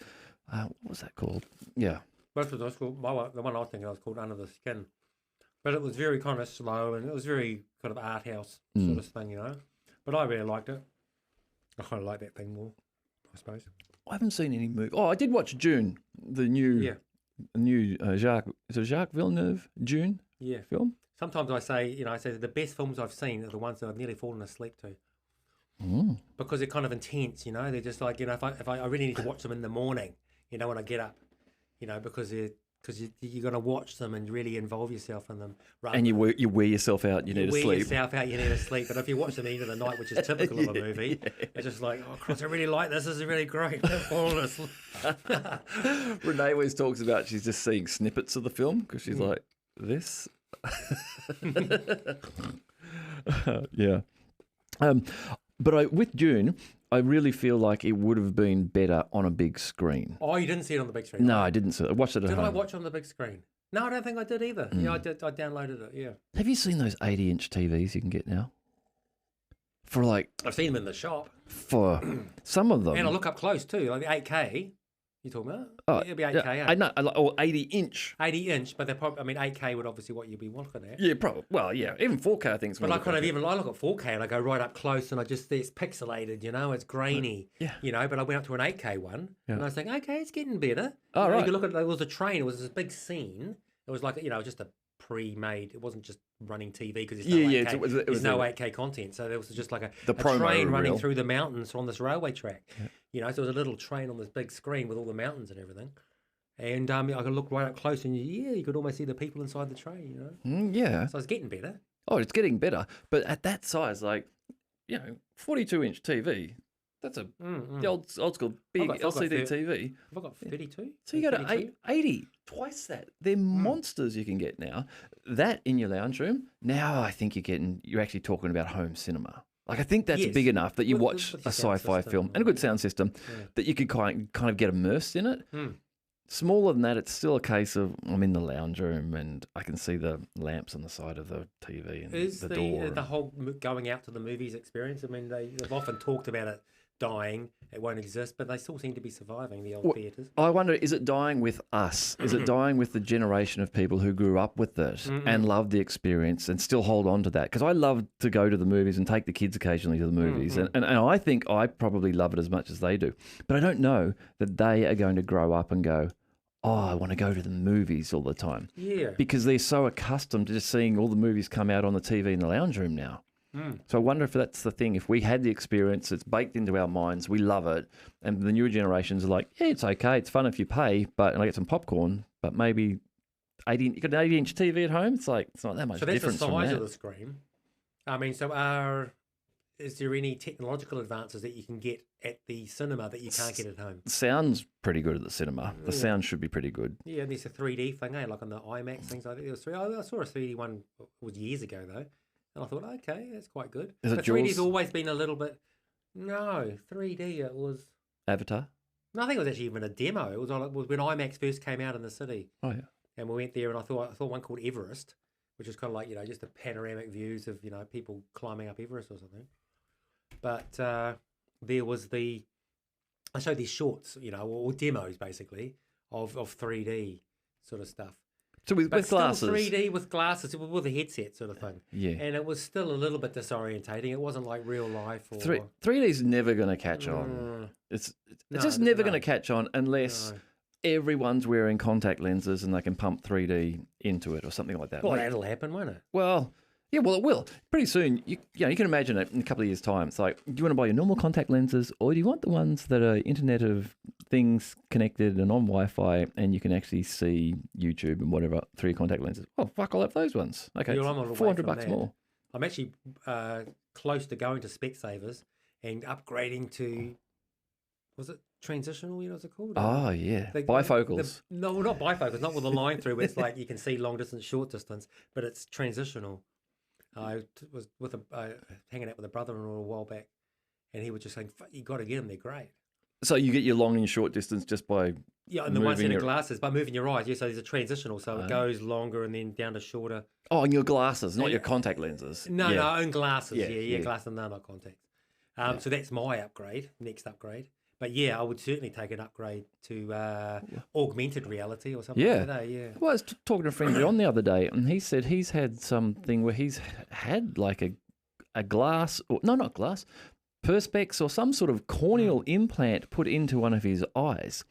What was that called? Yeah. That's what was called. The one I was thinking of was called Under the Skin, but it was very kind of slow, and it was very kind of art house sort of thing, you know. But I really liked it. I kind of like that thing more, I suppose. I haven't seen any movie. Oh, I did watch Dune, the new Jacques Villeneuve Dune film. Sometimes I say the best films I've seen are the ones that I've nearly fallen asleep to. Because they're kind of intense, you know. They're just like, you know, if I really need to watch them in the morning, you know, when I get up, you know, because you're going to watch them and really involve yourself in them. And you wear yourself out, you need to sleep. You wear yourself out, you need to sleep. But if you watch them into the night, which is typical of a movie, it's just like, oh, Chris, I really like this. This is really great. I'm falling asleep. Renee always talks about she's just seeing snippets of the film because she's like, this? Yeah. But with Dune, I really feel like it would have been better on a big screen. Oh, you didn't see it on the big screen? No, I didn't see it. I watched it at home. Did I watch it on the big screen? No, I don't think I did either. Yeah, I did. I downloaded it, yeah. Have you seen those 80-inch TVs you can get now? For like... I've seen them in the shop. For some of them. And I look up close too, like the 8K. You talking about? Oh, it'll be 8K. I know, or 80-inch. 80-inch, but they're probably. I mean, 8K would obviously what you'd be looking at. Yeah, probably. Well, yeah, even 4K I think is. But I kind of I look at 4K and I go right up close and I just see it's pixelated, you know, it's grainy. Yeah. You know, but I went up to an 8K one and I was thinking, okay, it's getting better. Oh, right. You could look at it was a train. It was this big scene. It was like just a pre-made. It wasn't just running TV because it's no 8K. There's no 8K content, so there was just like a train running through the mountains on this railway track. Yeah. You know, so it was a little train on this big screen with all the mountains and everything. And I could look right up close, and you could almost see the people inside the train. You know, yeah. So it's getting better. Oh, it's getting better, but at that size, like 42-inch TV. That's the old school big LCD TV. Have I got 32? So you go to 80, twice that. They're monsters you can get now. That in your lounge room. Now I think you're actually talking about home cinema. Like I think that's big enough that you watch a sci-fi film and a good sound system that you could kind of get immersed in it. Smaller than that, it's still a case of I'm in the lounge room and I can see the lamps on the side of the TV and the door. The whole going out to the movies experience? I mean, they've often talked about it dying, it won't exist, but they still seem to be surviving, the old theatres. I wonder, is it dying with us? Is it dying with the generation of people who grew up with it and love the experience and still hold on to that? Because I love to go to the movies and take the kids occasionally to the movies, and I think I probably love it as much as they do. But I don't know that they are going to grow up and go, oh, I want to go to the movies all the time. Yeah. Because they're so accustomed to just seeing all the movies come out on the TV in the lounge room now. So I wonder if that's the thing. If we had the experience, it's baked into our minds, we love it, and the newer generations are like, yeah, it's okay, it's fun if you pay, and I get some popcorn, but maybe you got an 80-inch TV at home, it's not that much difference. So that's the size of the screen. I mean, so is there any technological advances that you can get at the cinema that you can't get at home? Sound's pretty good at the cinema. The sound should be pretty good. Yeah, and there's a 3D thing, like on the IMAX things like that. I saw a 3D one, it was years ago though, and I thought, okay, that's quite good. Is it but Jaws? 3D's always been a little bit. No, 3D. It was. Avatar? No, I think it was actually even a demo. It was when IMAX first came out in the city. Oh, yeah. And we went there, and I thought one called Everest, which is kind of like, just the panoramic views of, people climbing up Everest or something. But there was I showed these shorts, or demos basically of 3D sort of stuff. So with glasses? 3D with glasses, with a headset sort of thing. Yeah. And it was still a little bit disorientating. It wasn't like real life. Or 3D's never going to catch on. It's just never going to catch on unless everyone's wearing contact lenses and they can pump 3D into it or something like that. Well, that'll happen, won't it? Well, yeah, well, it will. Pretty soon, you can imagine it in a couple of years' time. It's like, do you want to buy your normal contact lenses or do you want the ones that are Internet of Things connected and on Wi-Fi and you can actually see YouTube and whatever through your contact lenses? Oh, fuck, I'll have those ones. Okay, I'm on $400 more. I'm actually close to going to Specsavers and upgrading to, was it transitional? What's it called? Oh, yeah. Bifocals. No, not bifocals, not with a line through where it's like you can see long distance, short distance, but it's transitional. I was hanging out with a brother-in-law a while back, and he was just saying, "You got to get them; they're great." So you get your long and short distance just by and the one set of glasses by moving your eyes. Yeah, so there's a transitional, so it goes longer and then down to shorter. Oh, and your glasses, not your contact lenses. No, own glasses. Yeah, glasses. No, not contacts. So that's my next upgrade. But yeah, I would certainly take an upgrade to augmented reality or something like that. Yeah. Well, I was talking to a friend John the other day, and he said he's had something where he's had like a glass, or no, not glass, perspex or some sort of corneal implant put into one of his eyes.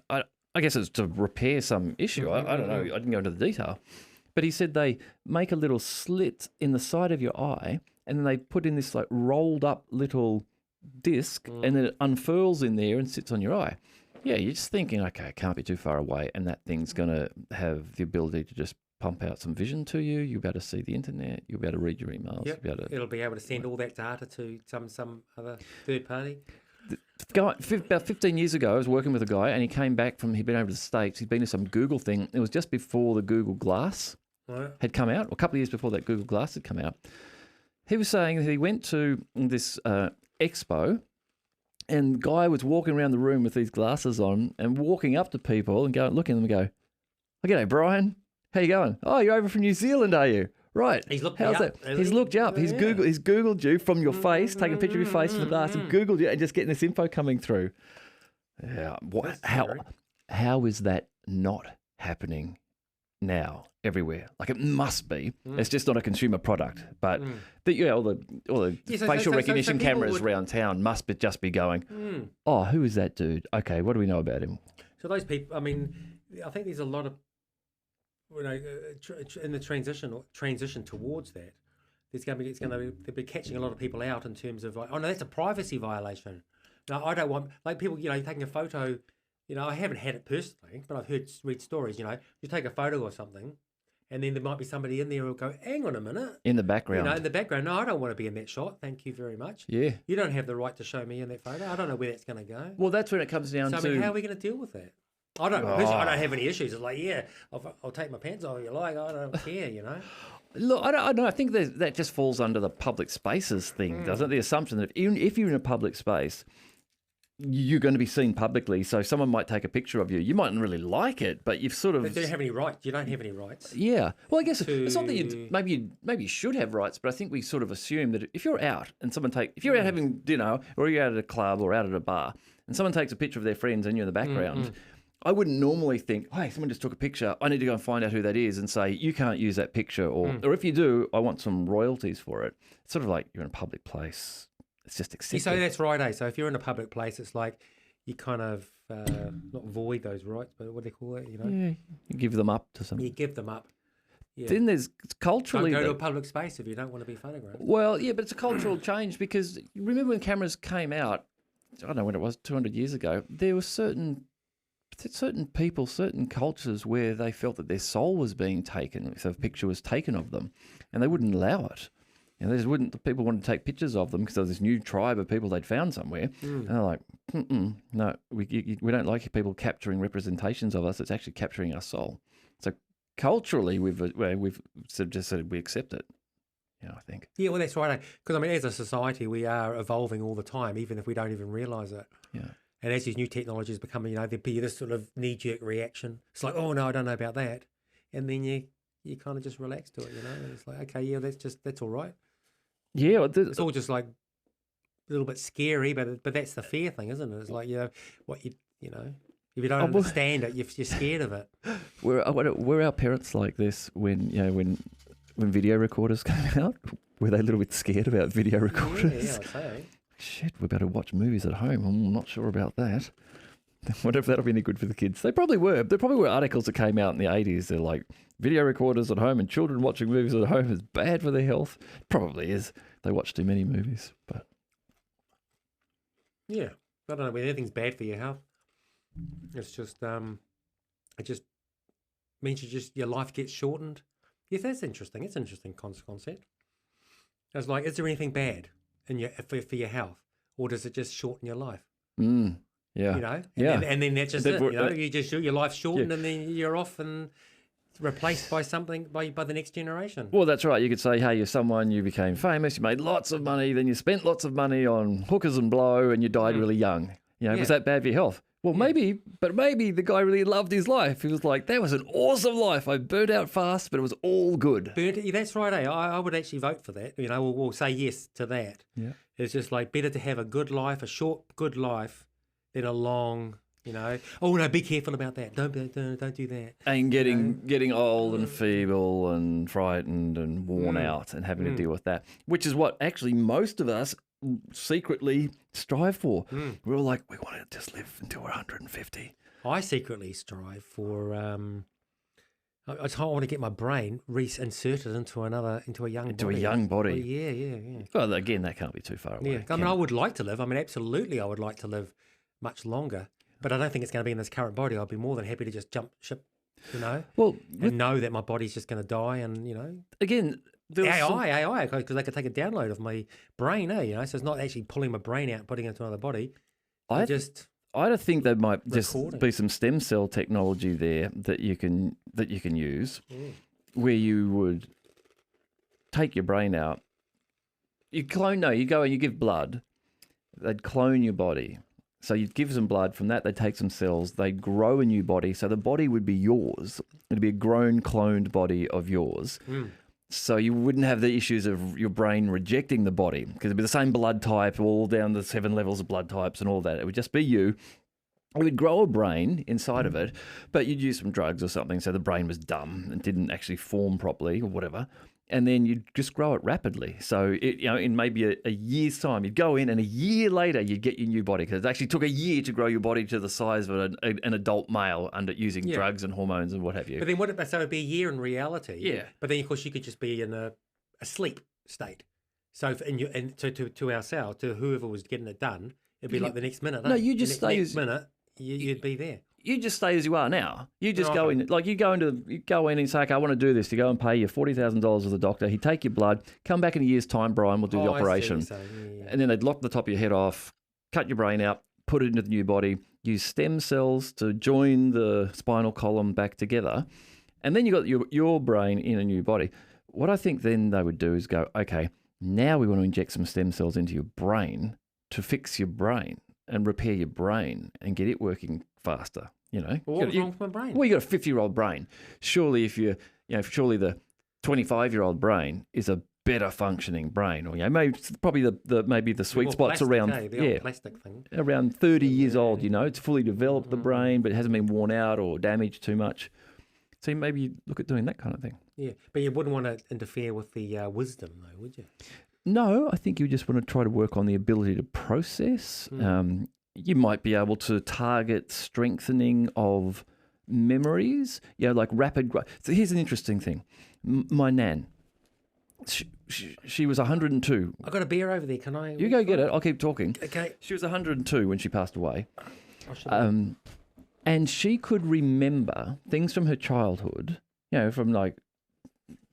I guess it's to repair some issue. I don't know. I didn't go into the detail. But he said they make a little slit in the side of your eye, and then they put in this like rolled up little disc and then it unfurls in there and sits on your eye. Yeah, you're just thinking, okay, it can't be too far away, and that thing's going to have the ability to just pump out some vision to you. You'll be able to see the internet. You'll be able to read your emails. Yep. It'll be able to send all that data to some other third party. About 15 years ago, I was working with a guy, and he'd been over to the States. He'd been to some Google thing. It was just before the Google Glass had come out, or a couple of years before that Google Glass had come out. He was saying that he went to this expo, and the guy was walking around the room with these glasses on and walking up to people and looking at them and go, "Oh, g'day, Brian. How you going? Oh, you're over from New Zealand, are you? Right. He's looked How's that? He's looked you up. He's Googled you from your face, taking a picture of your face from the glass and Googled you and just getting this info coming through. Yeah. How is that not happening now everywhere? Like it must be. It's just not a consumer product, but all the facial recognition cameras around town must just be going, oh, who is that dude? Okay, what do we know about him? So those people, I mean, I think there's a lot of, in the transition towards that, they'll be catching a lot of people out in terms of like, oh no, that's a privacy violation. No, I don't want, like people, taking a photo. I haven't had it personally, but I've read stories. You take a photo or something, and then there might be somebody in there who'll go, "Hang on a minute." In the background. In the background. No, I don't want to be in that shot. Thank you very much. Yeah. You don't have the right to show me in that photo. I don't know where that's going to go. Well, that's when it comes down to. So, I mean, how are we going to deal with that? I don't. I don't have any issues. It's like, yeah, I'll take my pants off if you like. I don't care. Look, I don't know. I think that just falls under the public spaces thing, doesn't it? The assumption that even if you're in a public space, you're going to be seen publicly, so someone might take a picture of you. You mightn't really like it, but you've sort of... But do you have any rights? You don't have any rights. Yeah. Well, I guess it's not that maybe you should have rights, but I think we sort of assume that if you're out and if you're out having dinner or you're out at a club or out at a bar and someone takes a picture of their friends and you're in the background, I wouldn't normally think, hey, someone just took a picture. I need to go and find out who that is and say, you can't use that picture. Or if you do, I want some royalties for it. It's sort of like you're in a public place. It's just accepted. So that's right, eh? So if you're in a public place, it's like you kind of not void those rights, but what do they call it? Yeah, you give them up to someone. You give them up. Yeah. Then there's culturally... Don't go to a public space if you don't want to be photographed. Well, yeah, but it's a cultural change because remember when cameras came out, I don't know when it was, 200 years ago, there were certain people, certain cultures where they felt that their soul was being taken if a picture was taken of them, and they wouldn't allow it. they just wouldn't. The people wanted to take pictures of them because there was this new tribe of people they'd found somewhere, and they're like, no, we don't like people capturing representations of us. It's actually capturing our soul. So culturally, we've sort of just said we accept it. I think. Yeah, well, that's right. Because I mean, as a society, we are evolving all the time, even if we don't even realise it. Yeah. And as these new technologies become, there'd be this sort of knee-jerk reaction. It's like, oh no, I don't know about that, and then you kind of just relax to it, And it's like, okay, yeah, that's all right. Yeah, it's all just like a little bit scary, but that's the fear thing, isn't it? It's like if you don't understand it, you're scared of it. Were our parents like this when video recorders came out? Were they a little bit scared about video recorders? Yeah, I'd say. Shit, we're about to watch movies at home. I'm not sure about that. I wonder if that'll be any good for the kids. They probably were. There probably were articles that came out in the 80s. They're like, video recorders at home and children watching movies at home is bad for their health. Probably is. They watch too many movies. But yeah, I don't know whether anything's bad for your health. It's just, it just means your life gets shortened. Yes, that's interesting. It's an interesting concept. It's like, is there anything bad for your health, or does it just shorten your life? Yeah. And then that's just it. You just your life's shortened, and then you're off and replaced by something by the next generation. Well, that's right. You could say, hey, you're someone, you became famous, you made lots of money, then you spent lots of money on hookers and blow, and you died really young. Was that bad for your health? Well, maybe the guy really loved his life. He was like, that was an awesome life. I burnt out fast, but it was all good. That's right. I would actually vote for that. We'll say yes to that. Yeah. It's just like better to have a good life, a short, good life, than a long, Oh, no, be careful about that. Don't do that. And getting old and feeble and frightened and worn out and having to deal with that, which is what actually most of us secretly strive for. We're all like, we want to just live until we're 150. I secretly strive for I want to get my brain reinserted into a young body. Yeah. Well, again, that can't be too far away. Yeah, I mean, I would like to live. I mean, absolutely, I would like to live much longer. But I don't think it's going to be in this current body. I'd be more than happy to just jump ship, Well, and know that my body's just going to die, and again. AI, because they could take a download of my brain, so it's not actually pulling my brain out and putting it into another body. I think there might just be some stem cell technology there that you can use, where you would take your brain out. You go and you give blood. They'd clone your body. So you'd give some blood from that, they'd take some cells, they'd grow a new body, so the body would be yours. It'd be a grown, cloned body of yours. So you wouldn't have the issues of your brain rejecting the body, because it'd be the same blood type, all down the 7 levels of blood types and all that. It would just be you. It would grow a brain inside of it, but you'd use some drugs or something so the brain was dumb and didn't actually form properly or whatever. And then you'd just grow it rapidly. So, in maybe a year's time, you'd go in and a year later, you'd get your new body, because it actually took a year to grow your body to the size of an adult male using drugs and hormones and what have you. But then so it'd be a year in reality. Yeah. But then, of course, you could just be in a sleep state. So, to ourselves, to whoever was getting it done, it'd be like the next minute. No, you just stay next minute, you'd be there. You just stay as you are now. You just go in, like you go in and say, okay, I want to do this. You go and pay your $40,000 with the doctor. He'd take your blood, come back in a year's time, Brian, we'll do the operation. And then they'd lock the top of your head off, cut your brain out, put it into the new body, use stem cells to join the spinal column back together. And then you got your brain in a new body. What I think then they would do is go, okay, now we want to inject some stem cells into your brain to fix your brain and repair your brain and get it working faster. Well, what's wrong with my brain? Well, you got a 50-year-old brain. Surely, surely the 25-year-old brain is a better functioning brain, or maybe probably the sweet spots around the old plastic thing. Around 30 years old. It's fully developed the brain, but it hasn't been worn out or damaged too much. So maybe you look at doing that kind of thing. Yeah, but you wouldn't want to interfere with the wisdom, though, would you? No, I think you just want to try to work on the ability to process. You might be able to target strengthening of memories, like rapid growth. So here's an interesting thing. My nan, she was 102. I've got a beer over there. Can I? You go get it. I'll keep talking. Okay. She was 102 when she passed away. And she could remember things from her childhood, from like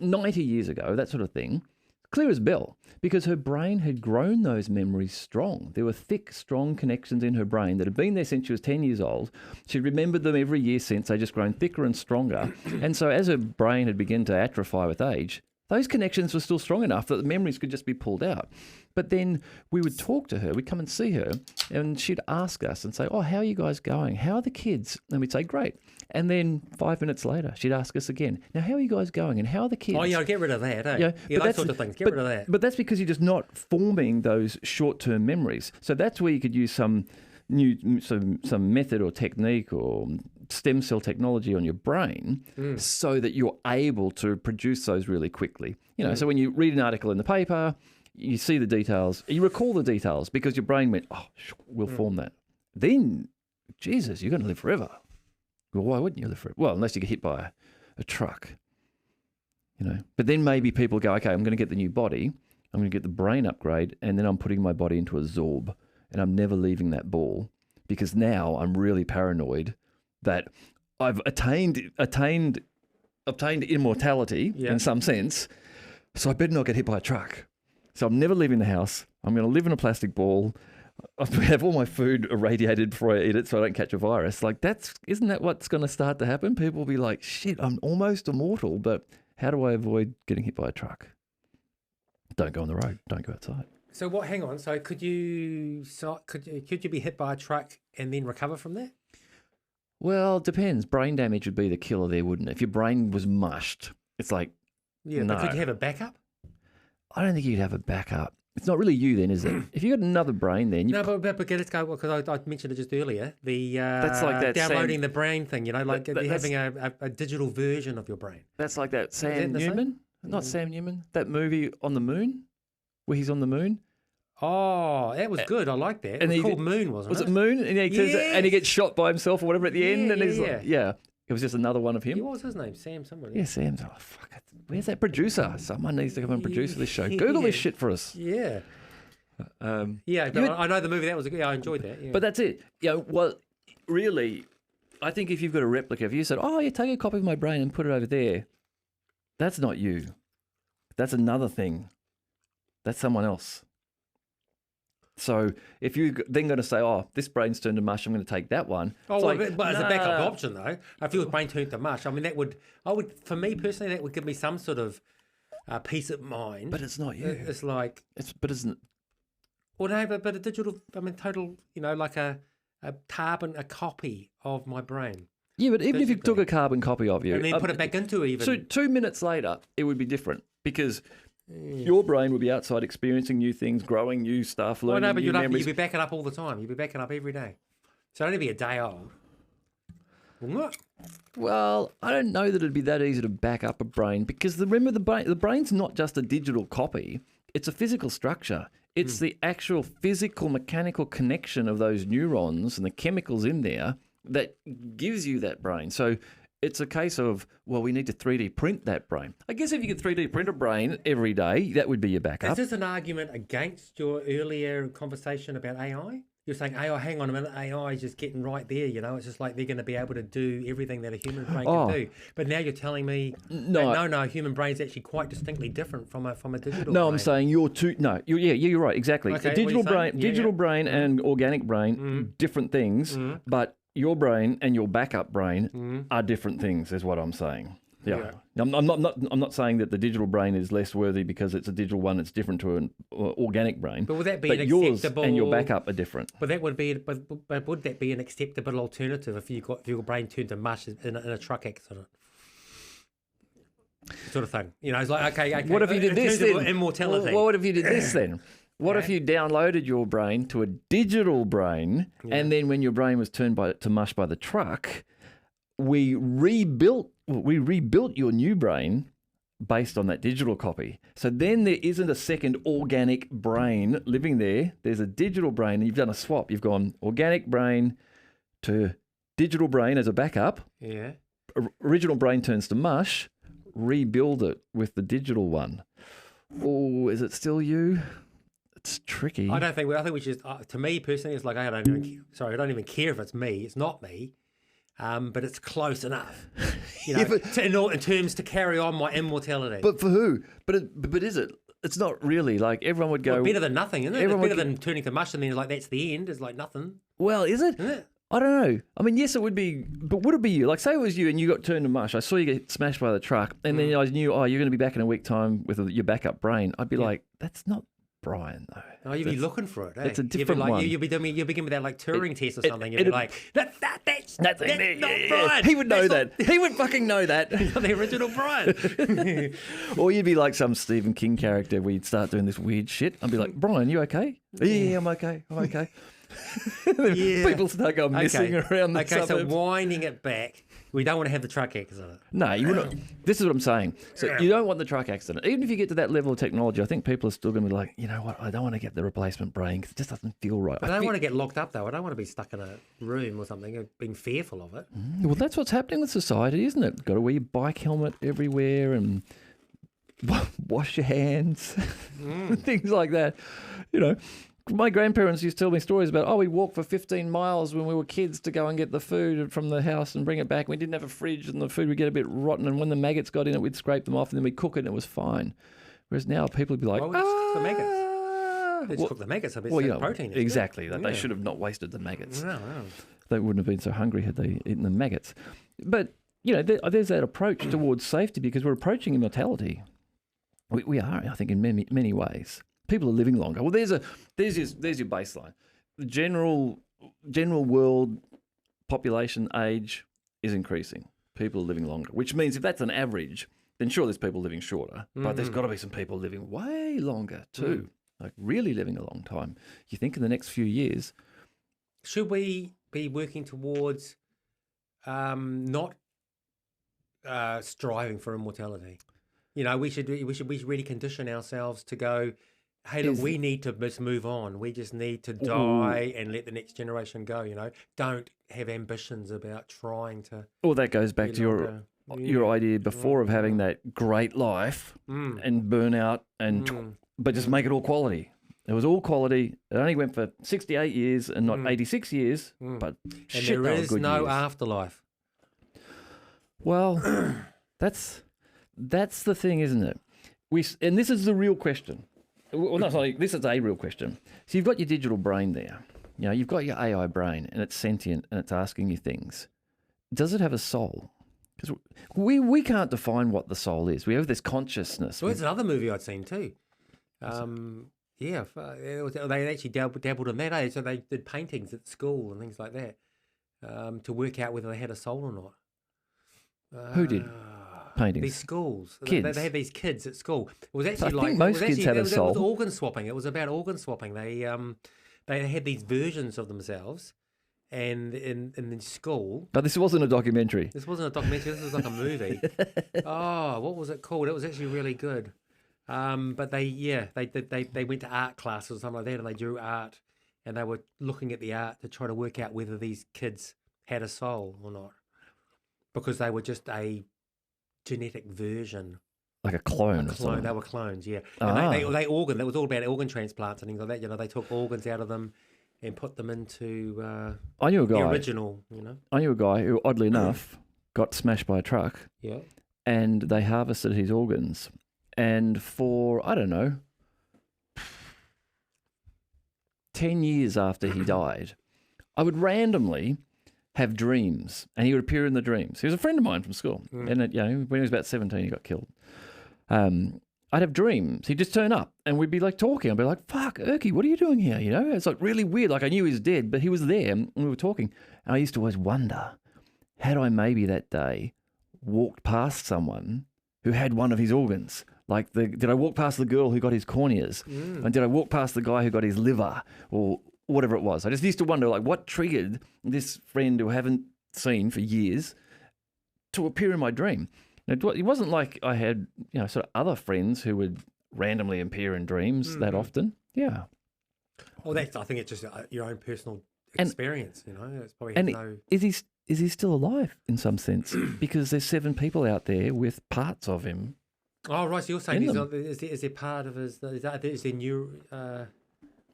90 years ago, that sort of thing. clear as bell, because her brain had grown those memories strong. There were thick, strong connections in her brain that had been there since she was 10 years old. She remembered them every year since. They just grown thicker and stronger. And so as her brain had begun to atrophy with age, those connections were still strong enough that the memories could just be pulled out. But then we would talk to her, we'd come and see her, and she'd ask us and say, oh, how are you guys going? How are the kids? And we'd say, great. And then 5 minutes later, she'd ask us again, now, how are you guys going? And how are the kids? Oh, yeah, get rid of that, eh? Yeah, Yeah, those sort of things. Get rid of that. But that's because you're just not forming those short-term memories. So that's where you could use some method or technique or stem cell technology on your brain so that you're able to produce those really quickly. So when you read an article in the paper, you see the details, you recall the details because your brain went, oh, we'll form that. Then, Jesus, you're going to live forever. Well, why wouldn't you live forever? Well, unless you get hit by a truck, But then maybe people go, okay, I'm going to get the new body, I'm going to get the brain upgrade, and then I'm putting my body into a Zorb, and I'm never leaving that ball because now I'm really paranoid that I've attained immortality in some sense, so I better not get hit by a truck. So I'm never leaving the house. I'm going to live in a plastic ball. I have all my food irradiated before I eat it so I don't catch a virus. Isn't that what's going to start to happen? People will be like, shit, I'm almost immortal, but how do I avoid getting hit by a truck? Don't go on the road. Don't go outside. So what? Hang on. So could you be hit by a truck and then recover from that? Well, it depends. Brain damage would be the killer there, wouldn't it? If your brain was mushed, it's like, yeah. No. But could you have a backup? I don't think you'd have a backup. It's not really you then, is it? If you got another brain then... No, but let's go, because I mentioned it just earlier, that's like that downloading the brain thing, having a digital version of your brain. That's like that Sam Newman? Not Sam Newman. That movie on the moon, where he's on the moon. Oh, that was good. I like that. It was called Moon, wasn't it? Was it Moon? And he gets shot by himself or whatever at the end. And he's like, it was just another one of him. What was his name? Sam someone. Yeah, Sam's. Oh, fuck it. Where's that producer? Someone needs to come and produce this show. Google this shit for us. Yeah. I know the movie. That was good. I enjoyed that. Yeah. But that's it. Really, I think if you've got a replica, if you said, oh, you take a copy of my brain and put it over there, that's not you. That's another thing. That's someone else. So if you're then going to say, oh, this brain's turned to mush, I'm going to take that one. Oh, but as a backup option, though, if your brain turned to mush, I mean, for me personally, that would give me some sort of peace of mind. But it's not you. It's like... But isn't... Well, no, but a digital, total, like a copy of my brain. Yeah, but even if you took a carbon copy of you... And then put it back into even... So 2 minutes later, it would be different because... Your brain will be outside experiencing new things, growing new stuff, learning new memories. You'd be backing up all the time. You'd be backing up every day. So it'd only be a day old. Well, I don't know that it'd be that easy to back up a brain because remember the brain's not just a digital copy. It's a physical structure. It's the actual physical mechanical connection of those neurons and the chemicals in there that gives you that brain. So it's a case of, well, we need to 3D print that brain. I guess if you could 3D print a brain every day, that would be your backup. Is this an argument against your earlier conversation about AI? You're saying, AI, hang on a minute, AI is just getting right there, It's just like they're going to be able to do everything that a human brain can do. But now you're telling me, no, human brain's actually quite distinctly different from a digital brain. No, I'm saying you're right, exactly. Okay, a digital brain and organic brain, different things, but your brain and your backup brain are different things, is what I'm saying. Yeah. I'm not saying that the digital brain is less worthy because it's a digital one. It's different to an organic brain. But would that be yours and your backup are different? But that would be. But would that be an acceptable alternative if your brain turned to mush in a truck accident? Sort of thing. It's like okay. What if you did this then? Immortality. What if you did this then? What if you downloaded your brain to a digital brain, and then when your brain was turned to mush by the truck, we rebuilt your new brain based on that digital copy. So then there isn't a second organic brain living there. There's a digital brain, and you've done a swap. You've gone organic brain to digital brain as a backup. Yeah. Original brain turns to mush. Rebuild it with the digital one. Oh, is it still you? It's tricky. I think we should. To me personally, it's like I don't even care if it's me. It's not me, but it's close enough. In terms to carry on my immortality. But for who? But is it? It's not really. Like, everyone would go... Well, better than nothing, isn't it? It's everyone better would than turning to mush and then like, that's the end. It's like nothing. Well, is it? Isn't it? I don't know. I mean, yes, it would be, but would it be you? Like, say it was you and you got turned to mush. I saw you get smashed by the truck, and then I knew, oh, you're going to be back in a week time with your backup brain. I'd be like, that's not Brian, though. Oh, you'd be looking for it. Eh? It's a different one. one. You'd begin with that like Turing test or something. You'd be like, that's not Yeah. Brian. He would know that. He would fucking know that. The original Brian. Or you'd be like some Stephen King character where you'd start doing this weird shit. I'd be like, Brian, you okay? Yeah, I'm okay. I'm okay. People start going missing around the suburbs. So winding it back, we don't want to have the truck accident. No, you wouldn't. This is what I'm saying. So you don't want the truck accident. Even if you get to that level of technology, I think people are still going to be like, you know what, I don't want to get the replacement brain because it just doesn't feel right. I don't want to get locked up, though. I don't want to be stuck in a room or something, being fearful of it. Well, that's what's happening with society, isn't it? Got to wear your bike helmet everywhere and wash your hands, things like that. You know, my grandparents used to tell me stories about, we walked for 15 miles when we were kids to go and get the food from the house and bring it back. We didn't have a fridge and the food would get a bit rotten, and when the maggots got in it, we'd scrape them off and then we'd cook it and it was fine. Whereas now people would be like, cook the maggots. They just cook the maggots. I bet protein. Exactly. They should have not wasted the maggots. No. They wouldn't have been so hungry had they eaten the maggots. But, you know, there's that approach towards safety because we're approaching immortality. We are, I think, in many ways. People are living longer. Well, there's your baseline. The general world population age is increasing. People are living longer, which means if that's an average, then sure, there's people living shorter. But there's got to be some people living way longer too, like really living a long time. You think in the next few years, should we be working towards not striving for immortality? You know, we should really condition ourselves to go, hey, look, we need to just move on. We just need to die and let the next generation go, you know. Don't have ambitions about trying to... Well, that goes back to your idea before of having that great life and burnout, but just make it all quality. It was all quality. It only went for 68 years and not 86 years, but and there is no years. Afterlife. Well, that's the thing, isn't it? And this is the real question. Well, no, sorry, this is a real question. So you've got your digital brain there. You know, you've got your AI brain, and it's sentient, and it's asking you things. Does it have a soul? Because we can't define what the soul is. We have this consciousness. Well, it's another movie I'd seen too. They actually dabbled in that age. So they did paintings at school and things like that to work out whether they had a soul or not. Who did? Paintings. These schools. Kids. They had these kids at school. It was actually I think most kids had a soul. It was organ swapping. It was about organ swapping. They had these versions of themselves, and in school. But this wasn't a documentary. This wasn't a documentary. This was like a movie. What was it called? It was actually really good. But they went to art classes or something like that, and they drew art, and they were looking at the art to try to work out whether these kids had a soul or not, because they were just a genetic version, like a clone. They were clones, yeah. And they organ. It was all about organ transplants and things like that. You know, they took organs out of them and put them into I knew a guy, the original. You know, I knew a guy who, oddly enough, got smashed by a truck. Yeah. And they harvested his organs, and for 10 years after he died, I would randomly have dreams, and he would appear in the dreams. He was a friend of mine from school, and when he was about 17, he got killed. I'd have dreams. He'd just turn up, and we'd be like talking. I'd be like, "Fuck, Erky, what are you doing here?" You know, it's like really weird. Like I knew he was dead, but he was there, and we were talking. And I used to always wonder, had I maybe that day walked past someone who had one of his organs? Like, did I walk past the girl who got his corneas, and did I walk past the guy who got his liver, or whatever it was? I just used to wonder, like, what triggered this friend who I haven't seen for years to appear in my dream? It wasn't like I had, sort of other friends who would randomly appear in dreams that often. Yeah. Well, I think it's just your own personal experience. It's probably is he still alive in some sense? Because there's 7 people out there with parts of him. Oh, right. So you're saying is there part of his? Is there what do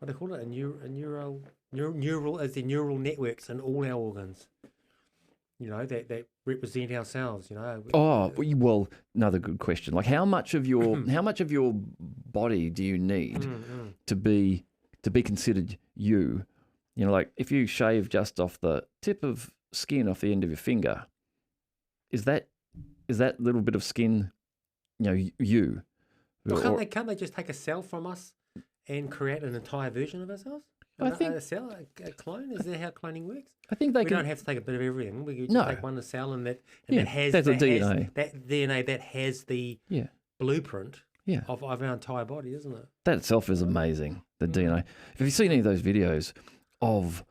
they call it? Neural. Is there neural networks in all our organs? that represent ourselves. Oh, well, another good question. Like, how much of your body do you need to be considered you? Like if you shave just off the tip of skin off the end of your finger, is that little bit of skin, you? Well, can't they just take a cell from us and create an entire version of ourselves? I think a cell, a clone. Is that how cloning works? I think we don't have to take a bit of everything. We just take one cell that has that's a DNA. That DNA that has the blueprint of our entire body, isn't it? That itself is amazing. The DNA. Have you seen any of those videos of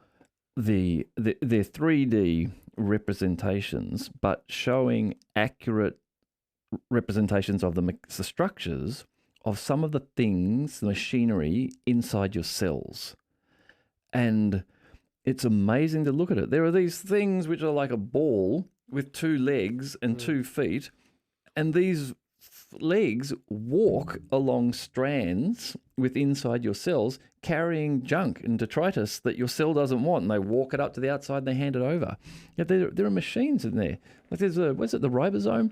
their 3D representations, but showing accurate representations of the structures of some of the things, the machinery inside your cells? And it's amazing to look at it. There are these things which are like a ball with 2 legs and 2 feet, and these legs walk along strands with inside your cells, carrying junk and detritus that your cell doesn't want, and they walk it up to the outside and they hand it over. There are machines in there. Like there's what's it, the ribosome?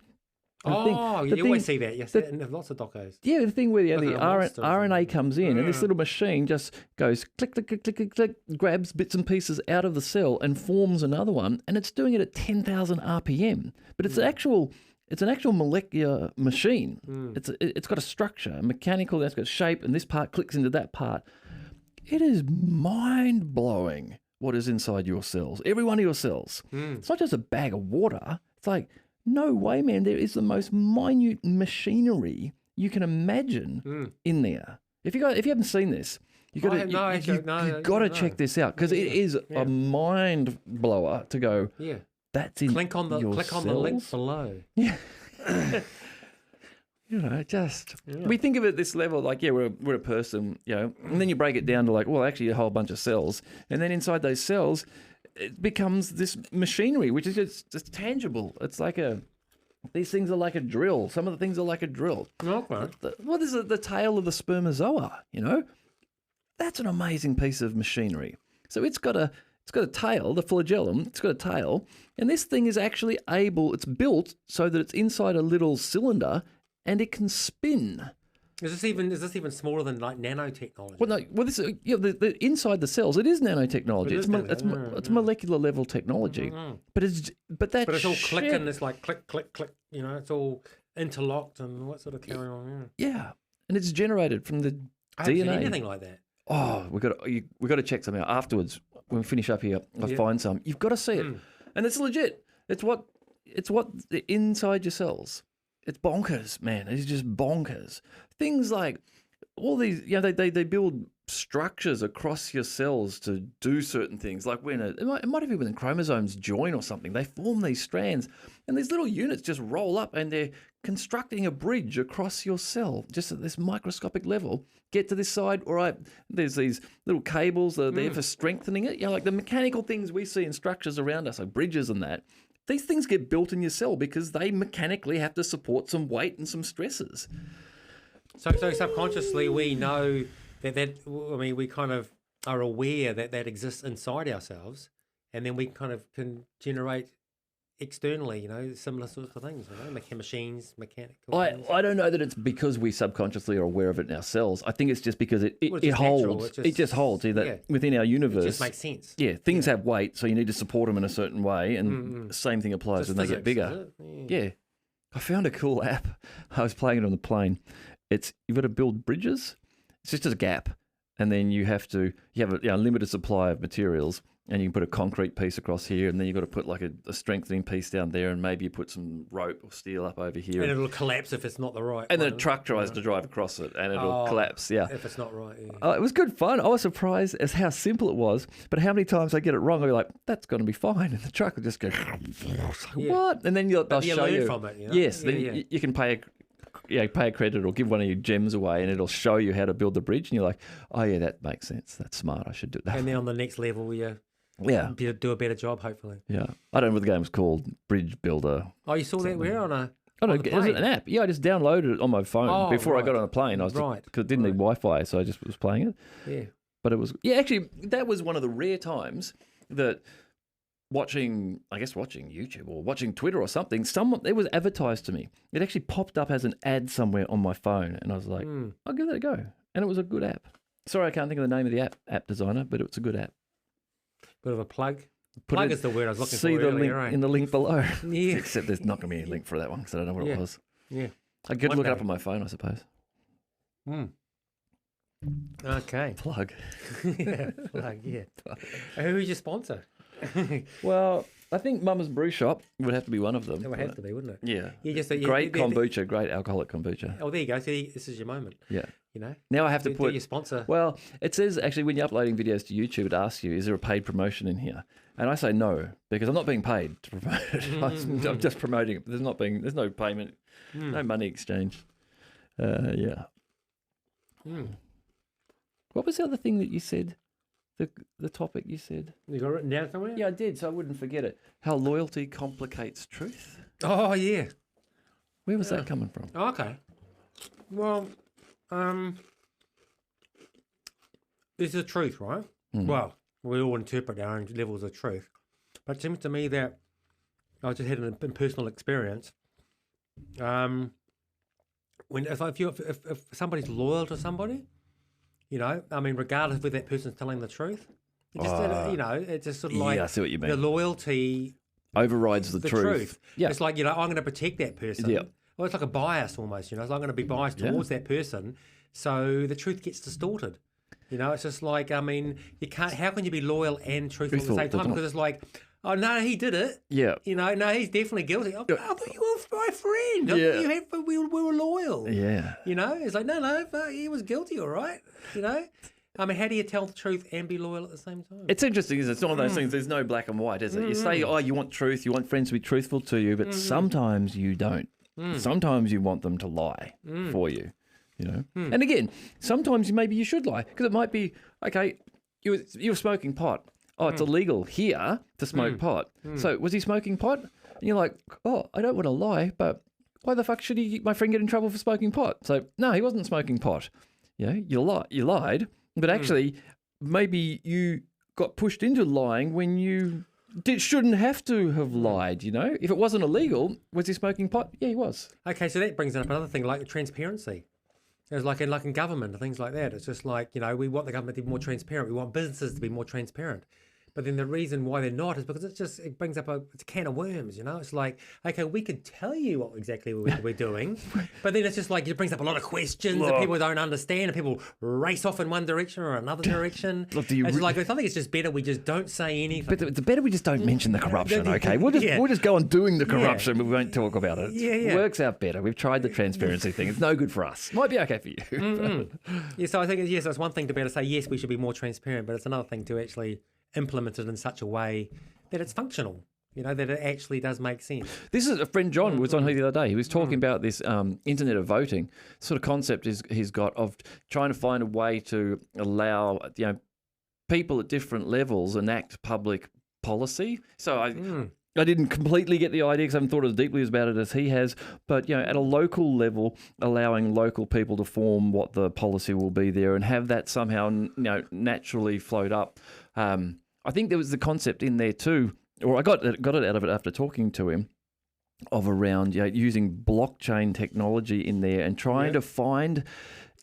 You always see that. Yes, in lots of docos. Yeah, the thing where the RNA comes in and this little machine just goes click, click, click, click, click, click, grabs bits and pieces out of the cell and forms another one, and it's doing it at 10,000 RPM. But it's an actual molecular machine. It's got a structure, a mechanical, that's got shape, and this part clicks into that part. It is mind-blowing what is inside your cells, every one of your cells. It's not just a bag of water. It's like, no way, man, there is the most minute machinery you can imagine in there. If you haven't seen this, you've got to check this out, because it is a mind blower to go. Yeah, that's in click on the link below. Yeah. We think of it at this level, like, we're a person, and then you break it down to like, well, actually a whole bunch of cells, and then inside those cells, it becomes this machinery, which is just tangible. It's like these things are like a drill. Some of the things are like a drill. Okay. What is the tail of the spermatozoa? That's an amazing piece of machinery. So it's got a tail, the flagellum. It's got a tail, and this thing is actually it's built so that it's inside a little cylinder, and it can spin. Is this even smaller than like nanotechnology? Well, no. Well, this the inside the cells. It is nanotechnology. It's molecular level technology. But it's all clicking. It's like click, click, click. It's all interlocked and what sort of carry on. Yeah, and it's generated from the I DNA. haven't seen anything like that. Oh, we got to check something out afterwards when we finish up here. I'll find some. You've got to see it, and it's legit. It's what inside your cells. It's bonkers, man. It's just bonkers. Things like all these, they build structures across your cells to do certain things. Like when it might even when chromosomes join or something, they form these strands, and these little units just roll up, and they're constructing a bridge across your cell, just at this microscopic level. Get to this side, all right, there's these little cables that are there for strengthening it. Like the mechanical things we see in structures around us, like bridges and that. These things get built in your cell because they mechanically have to support some weight and some stresses. So subconsciously we know we kind of are aware that exists inside ourselves, and then we kind of can generate externally, similar sorts of things, machines, mechanical things. I don't know that it's because we subconsciously are aware of it in ourselves. I think it's just because it holds. It just holds. Within our universe. It just makes sense. Yeah, things have weight, so you need to support them in a certain way, and the same thing applies when they get bigger. Yeah. I found a cool app. I was playing it on the plane. You've got to build bridges. It's just a gap, and then you have a limited supply of materials, and you can put a concrete piece across here, and then you've got to put like a strengthening piece down there, and maybe you put some rope or steel up over here. And it'll collapse if it's not the right. And then a truck tries to drive across it, and it'll collapse. Yeah, if it's not right. Yeah. It was good fun. I was surprised as how simple it was, but how many times I get it wrong, I'll be like, "That's going to be fine," and the truck will just go, "What?" And then they'll show you from it. Yes, then you can pay a credit or give one of your gems away, and it'll show you how to build the bridge, and you're like, "Oh yeah, that makes sense. That's smart. I should do that." And then on the next level, do a better job, hopefully. Yeah, I don't know what the game was called. Bridge Builder. Oh, you saw that? We're on a. Oh no, it was an app. Yeah, I just downloaded it on my phone before I got on a plane. I was because it didn't need Wi-Fi, so I just was playing it. Yeah, but it was actually that was one of the rare times that watching YouTube or watching Twitter or something, it was advertised to me. It actually popped up as an ad somewhere on my phone, and I was like, I'll give that a go. And it was a good app. Sorry, I can't think of the name of the app designer, but it's a good app. Bit of a plug. Plug is the word I was looking for earlier, See the link right? in the link below. Yeah. Except there's not going to be any link for that one because I don't know what it was. Yeah. I could look it up on my phone, I suppose. Okay. Plug. Yeah, plug, yeah. Who's your sponsor? Well, I think Mama's Brew Shop would have to be one of them. It would have to be, wouldn't it? Yeah. Great kombucha, great alcoholic kombucha. Oh, there you go. See, this is your moment. Yeah. You know? Now I have to put your sponsor. Well, it says actually when you're uploading videos to YouTube, it asks you, is there a paid promotion in here? And I say no, because I'm not being paid to promote it. I'm just promoting it. There's no payment, no money exchange. Yeah. What was the other thing that you said? The topic you said? You got it written down somewhere? Yeah, I did, so I wouldn't forget it. How loyalty complicates truth. Oh, yeah. Where was that coming from? Oh, okay. Well, this is the truth, right? Well, we all interpret our own levels of truth. But it seems to me that I just had an personal experience. If somebody's loyal to somebody, you know, I mean, regardless of whether that person's telling the truth, it just, it's just sort of like I see what you mean. The loyalty overrides the truth. Yeah. It's like, you know, I'm going to protect that person. Yeah. Well, it's like a bias almost, you know. It's like I'm going to be biased towards that person, so the truth gets distorted. You know, it's just like, I mean, you can't. How can you be loyal and truthful at the same time? Because it's like, oh no, he did it. Yeah. You know, no, he's definitely guilty. I thought you were my friend. I thought we were loyal. Yeah. You know, it's like, no, but he was guilty, all right. You know. I mean, how do you tell the truth and be loyal at the same time? It's interesting, isn't it? It's one of those things, there's no black and white, is it? You say, you want truth, you want friends to be truthful to you, but sometimes you don't. Sometimes you want them to lie for you, you know? And again, sometimes maybe you should lie, because it might be, okay, you were smoking pot. Oh, it's illegal here to smoke pot. So was he smoking pot? And you're like, oh, I don't want to lie, but why the fuck should my friend get in trouble for smoking pot? So, no, he wasn't smoking pot. You lied. But actually, maybe you got pushed into lying when you shouldn't have to have lied, you know? If it wasn't illegal, was he smoking pot? Yeah, he was. Okay, so that brings up another thing, like transparency. It's like in government and things like that. It's just like, you know, we want the government to be more transparent. We want businesses to be more transparent. But then the reason why they're not is because it brings up it's a can of worms, you know? It's like, okay, we could tell you what exactly we're doing, but then it's just like, it brings up a lot of questions that people don't understand, and people race off in one direction or another direction. Look, I think it's just better we just don't say anything. But it's better we just don't mention the corruption, okay? We'll just go on doing the corruption, but we won't talk about it. It works out better. We've tried the transparency thing. It's no good for us. Might be okay for you. Yeah, so I think, it's one thing to be able to say, yes, we should be more transparent, but it's another thing to actually implement it in such a way that it's functional, you know, that it actually does make sense. This is a friend John was on here the other day. He was talking about this internet of voting sort of concept he's got of trying to find a way to allow, you know, people at different levels enact public policy. So I didn't completely get the idea because I haven't thought as deeply about it as he has, but, you know, at a local level, allowing local people to form what the policy will be there and have that somehow, you know, naturally float up. I think there was the concept in there too, or I got it out of it after talking to him, of around, you know, using blockchain technology in there and trying to find,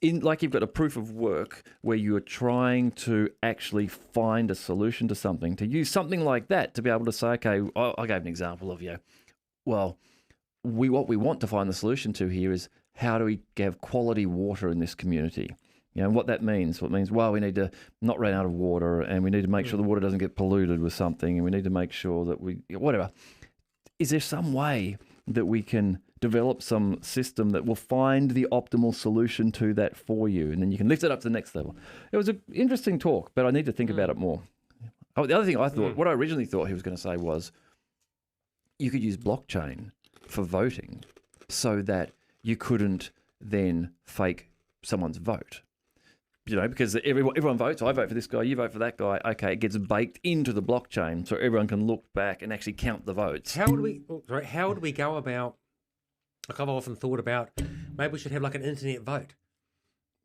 like you've got a proof of work where you are trying to actually find a solution to something, to use something like that to be able to say, okay, I gave an example of, what we want to find the solution to here is how do we have quality water in this community? You know, what that means. What it means, we need to not run out of water, and we need to make sure the water doesn't get polluted with something, and we need to make sure that whatever. Is there some way that we can develop some system that will find the optimal solution to that for you, and then you can lift it up to the next level? It was an interesting talk, but I need to think about it more. Oh, the other thing I thought, what I originally thought he was going to say was, you could use blockchain for voting so that you couldn't then fake someone's vote. You know, because everyone votes. I vote for this guy, you vote for that guy. Okay, it gets baked into the blockchain so everyone can look back and actually count the votes. How would we go about, like I've often thought about, maybe we should have like an internet vote,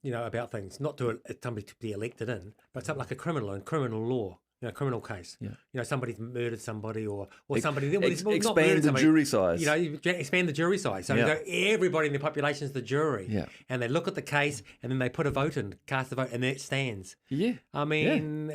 you know, about things, not to somebody to be elected in, but something like a criminal law. criminal case. Yeah. Somebody's murdered somebody or somebody. Expand the jury size. You expand the jury size. So you go, everybody in the population is the jury. Yeah. And they look at the case and then they put a vote in, cast a vote, and then it stands. Yeah. I mean...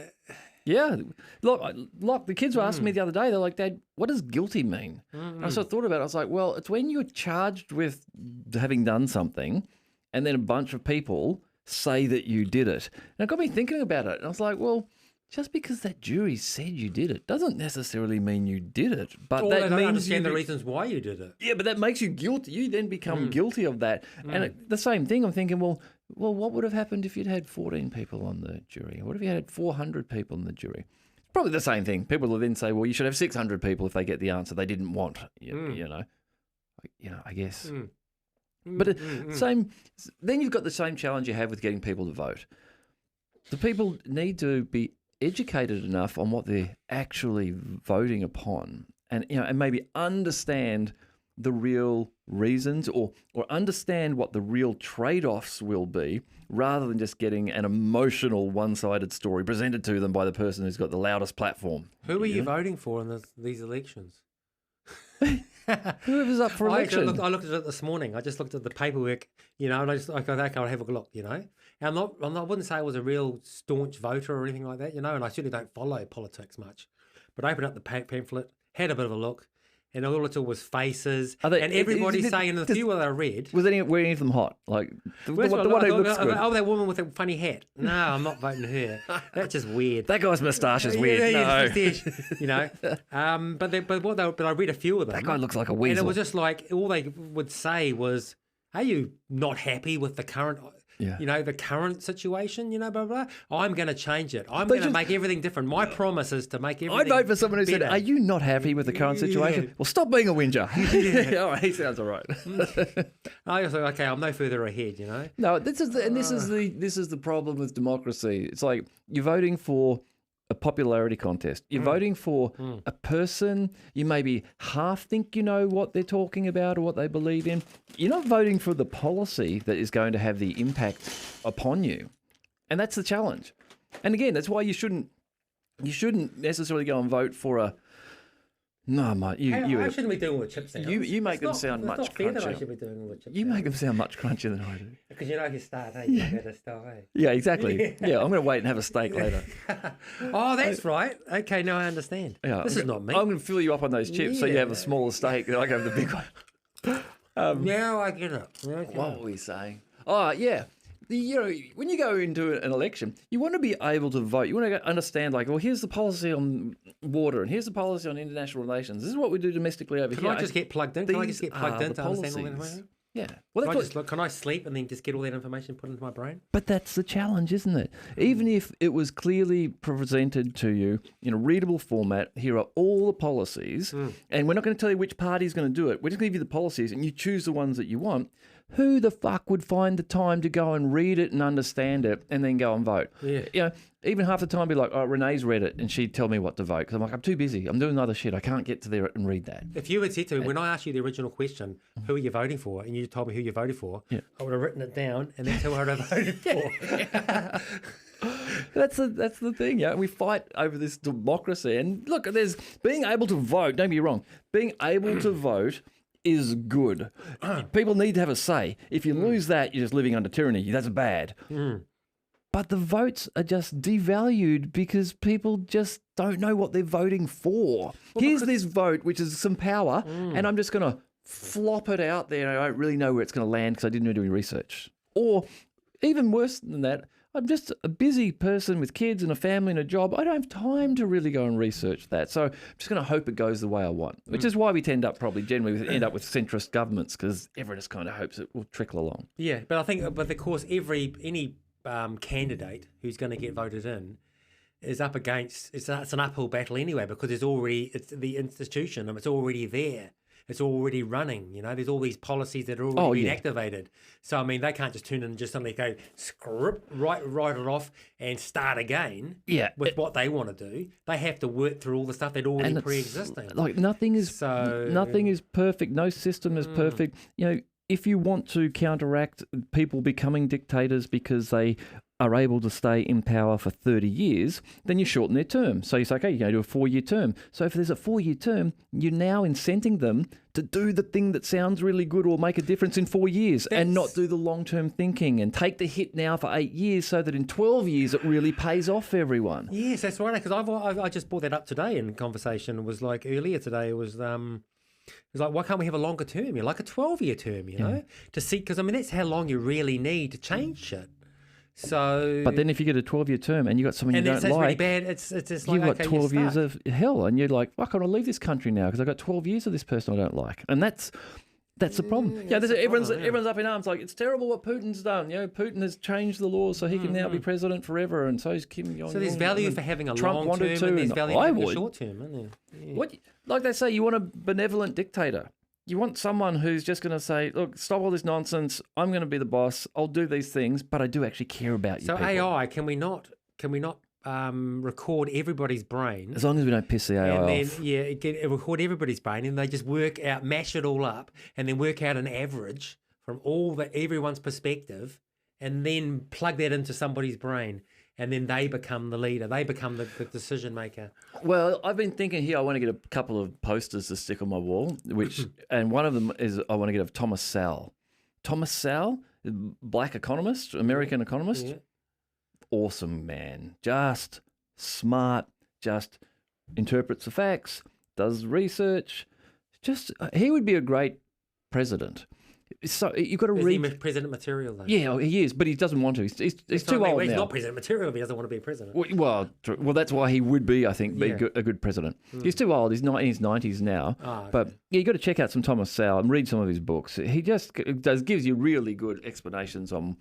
Yeah. Look, the kids were asking me the other day, they're like, Dad, what does guilty mean? And I sort of thought about it. I was like, well, it's when you're charged with having done something and then a bunch of people say that you did it. And it got me thinking about it. And I was like, well, just because that jury said you did it doesn't necessarily mean you did it. But Or that they don't means understand the reasons why you did it. Yeah, but that makes you guilty. You then become guilty of that. And the same thing, I'm thinking, well, what would have happened if you'd had 14 people on the jury? What if you had 400 people on the jury? It's probably the same thing. People will then say, well, you should have 600 people if they get the answer they didn't want, you know, I guess. But same. Then you've got the same challenge you have with getting people to vote. The people need to be educated enough on what they're actually voting upon, and and maybe understand the real reasons or understand what the real trade-offs will be, rather than just getting an emotional one-sided story presented to them by the person who's got the loudest platform. Who are you voting for in these elections? Whoever's up for election. I looked at it this morning. I just looked at the paperwork, and I just like, okay, I'll have a look, And I wouldn't say I was a real staunch voter or anything like that, and I certainly don't follow politics much. But I opened up the pamphlet, had a bit of a look, and all it was faces, and everybody's saying, the few that I read... were any of them hot? Like, the one who looks good? Oh, that woman with a funny hat. No, I'm not voting her. That's just weird. That guy's moustache is weird. No. But I read a few of them. That guy looks like a weasel. And it was just like, all they would say was, are you not happy with the current... the current situation, blah, blah, blah. I'm going to change it. I'm going to make everything different. My promise is to make everything I'd vote for someone who better. said, are you not happy with the current situation? Yeah. Well, stop being a whinger. All right, he sounds all right. I was like, okay, I'm no further ahead, No, this is the problem with democracy. It's like you're voting for a popularity contest. You're voting for a person you maybe half think you know what they're talking about or what they believe in. You're not voting for the policy that is going to have the impact upon you. And that's the challenge. And again, that's why you shouldn't necessarily go and vote for a... No, mate, I shouldn't be doing all the chip sounds. You make them sound much crunchier. It's not fair that I crunchier. should be doing all the chip You sounds. make them sound much crunchier than I do. Because if you start, you better start, Yeah, exactly. Yeah, I'm going to wait and have a steak later. Oh, that's right. Okay, now I understand. Yeah, this is not me. I'm going to fill you up on those chips so you have a smaller steak and I have the big one. Now I get it. What were we saying? Oh, yeah. When you go into an election, you want to be able to vote. You want to understand, like, well, here's the policy on water and here's the policy on international relations. This is what we do domestically over here. Can I just get plugged in? Can I just get plugged in to understand all that information? Yeah. Well, can I sleep and then just get all that information put into my brain? But that's the challenge, isn't it? Even if it was clearly presented to you in a readable format, here are all the policies, and we're not going to tell you which party's going to do it. We're just going to give you the policies, and you choose the ones that you want. Who the fuck would find the time to go and read it and understand it and then go and vote? Yeah. Even half the time be like, oh, Renee's read it and she'd tell me what to vote. Because I'm like, I'm too busy. I'm doing other shit. I can't get to there and read that. If you had said to me, when I asked you the original question, who are you voting for? And you told me who you voted for, I would have written it down and that's who I would have voted for. That's the thing, yeah. We fight over this democracy. And look, there's being able to vote, don't be wrong, being able to vote is good. People need to have a say. If you lose that, you're just living under tyranny. That's bad. But the votes are just devalued because people just don't know what they're voting for. Here's this vote, which is some power, and I'm just going to flop it out there. I don't really know where it's going to land because I didn't do any research. Or even worse than that, I'm just a busy person with kids and a family and a job. I don't have time to really go and research that. So I'm just going to hope it goes the way I want, which is why we end up with centrist governments, because everyone just kind of hopes it will trickle along. Yeah, but I think, but of course, any candidate who's going to get voted in is up against, it's an uphill battle anyway, because it's the institution and it's already there. It's already running, there's all these policies that are already been activated. So, I mean, they can't just turn in and just suddenly go, write it off and start again with what they want to do. They have to work through all the stuff that already pre-existing. Like, nothing is perfect. No system is perfect. If you want to counteract people becoming dictators because they are able to stay in power for 30 years, then you shorten their term. So you say, okay, you're going to do a 4-year term. So if there's a 4-year term, you're now incenting them to do the thing that sounds really good or make a difference in 4 years and not do the long-term thinking and take the hit now for 8 years so that in 12 years it really pays off for everyone. Yes, that's right. Because I just brought that up today in conversation. It was like earlier today. It was like, why can't we have a longer term? Like a 12-year term, you know, to see, because I mean that's how long you really need to change shit. So, but then if you get a 12-year term and you got someone you don't like, really bad. It's just like, you've got okay, 12 years of hell, and you're like, why can't I leave this country now? Because I've got 12 years of this person I don't like, and that's the problem. Yeah, everyone's up in arms. Like, it's terrible what Putin's done. You know, Putin has changed the laws so he can now be president forever, and so is Kim Jong-un. So there's value for having a Trump long term, and there's value for having a short term, isn't there? Yeah. What, like they say, you want a benevolent dictator. You want someone who's just going to say, look, stop all this nonsense. I'm going to be the boss. I'll do these things, but I do actually care about you. So people. AI, can we not record everybody's brain? As long as we don't piss the AI and then, off. Yeah, record everybody's brain, and they just work out, mash it all up, and then work out an average from everyone's perspective, and then plug that into somebody's brain. And then they become the leader. They become the decision maker. Well, I've been thinking here I want to get a couple of posters to stick on my wall, and one of them is I want to get of Thomas Sowell. Thomas Sowell, black economist, American economist. Yeah. Awesome man. Just smart, just interprets the facts, does research. He would be a great president. So you've got to read. Is he president material though? Yeah, he is, but he doesn't want to. He's too old now. He's not president material if he doesn't want to be president. Well, that's why he would be, I think, a good president. He's too old. He's not in his 90s now. Oh, okay. But yeah, you got to check out some Thomas Sowell and read some of his books. He just gives you really good explanations on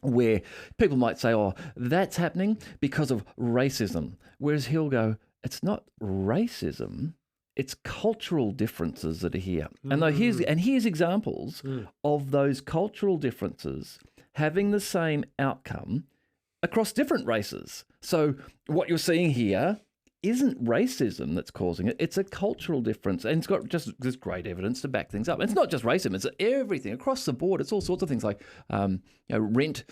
where people might say, oh, that's happening because of racism. Whereas he'll go, it's not racism. It's cultural differences that are here. And here's examples of those cultural differences having the same outcome across different races. So what you're seeing here isn't racism that's causing it. It's a cultural difference. And it's got just this great evidence to back things up. And it's not just racism. It's everything across the board. It's all sorts of things like rent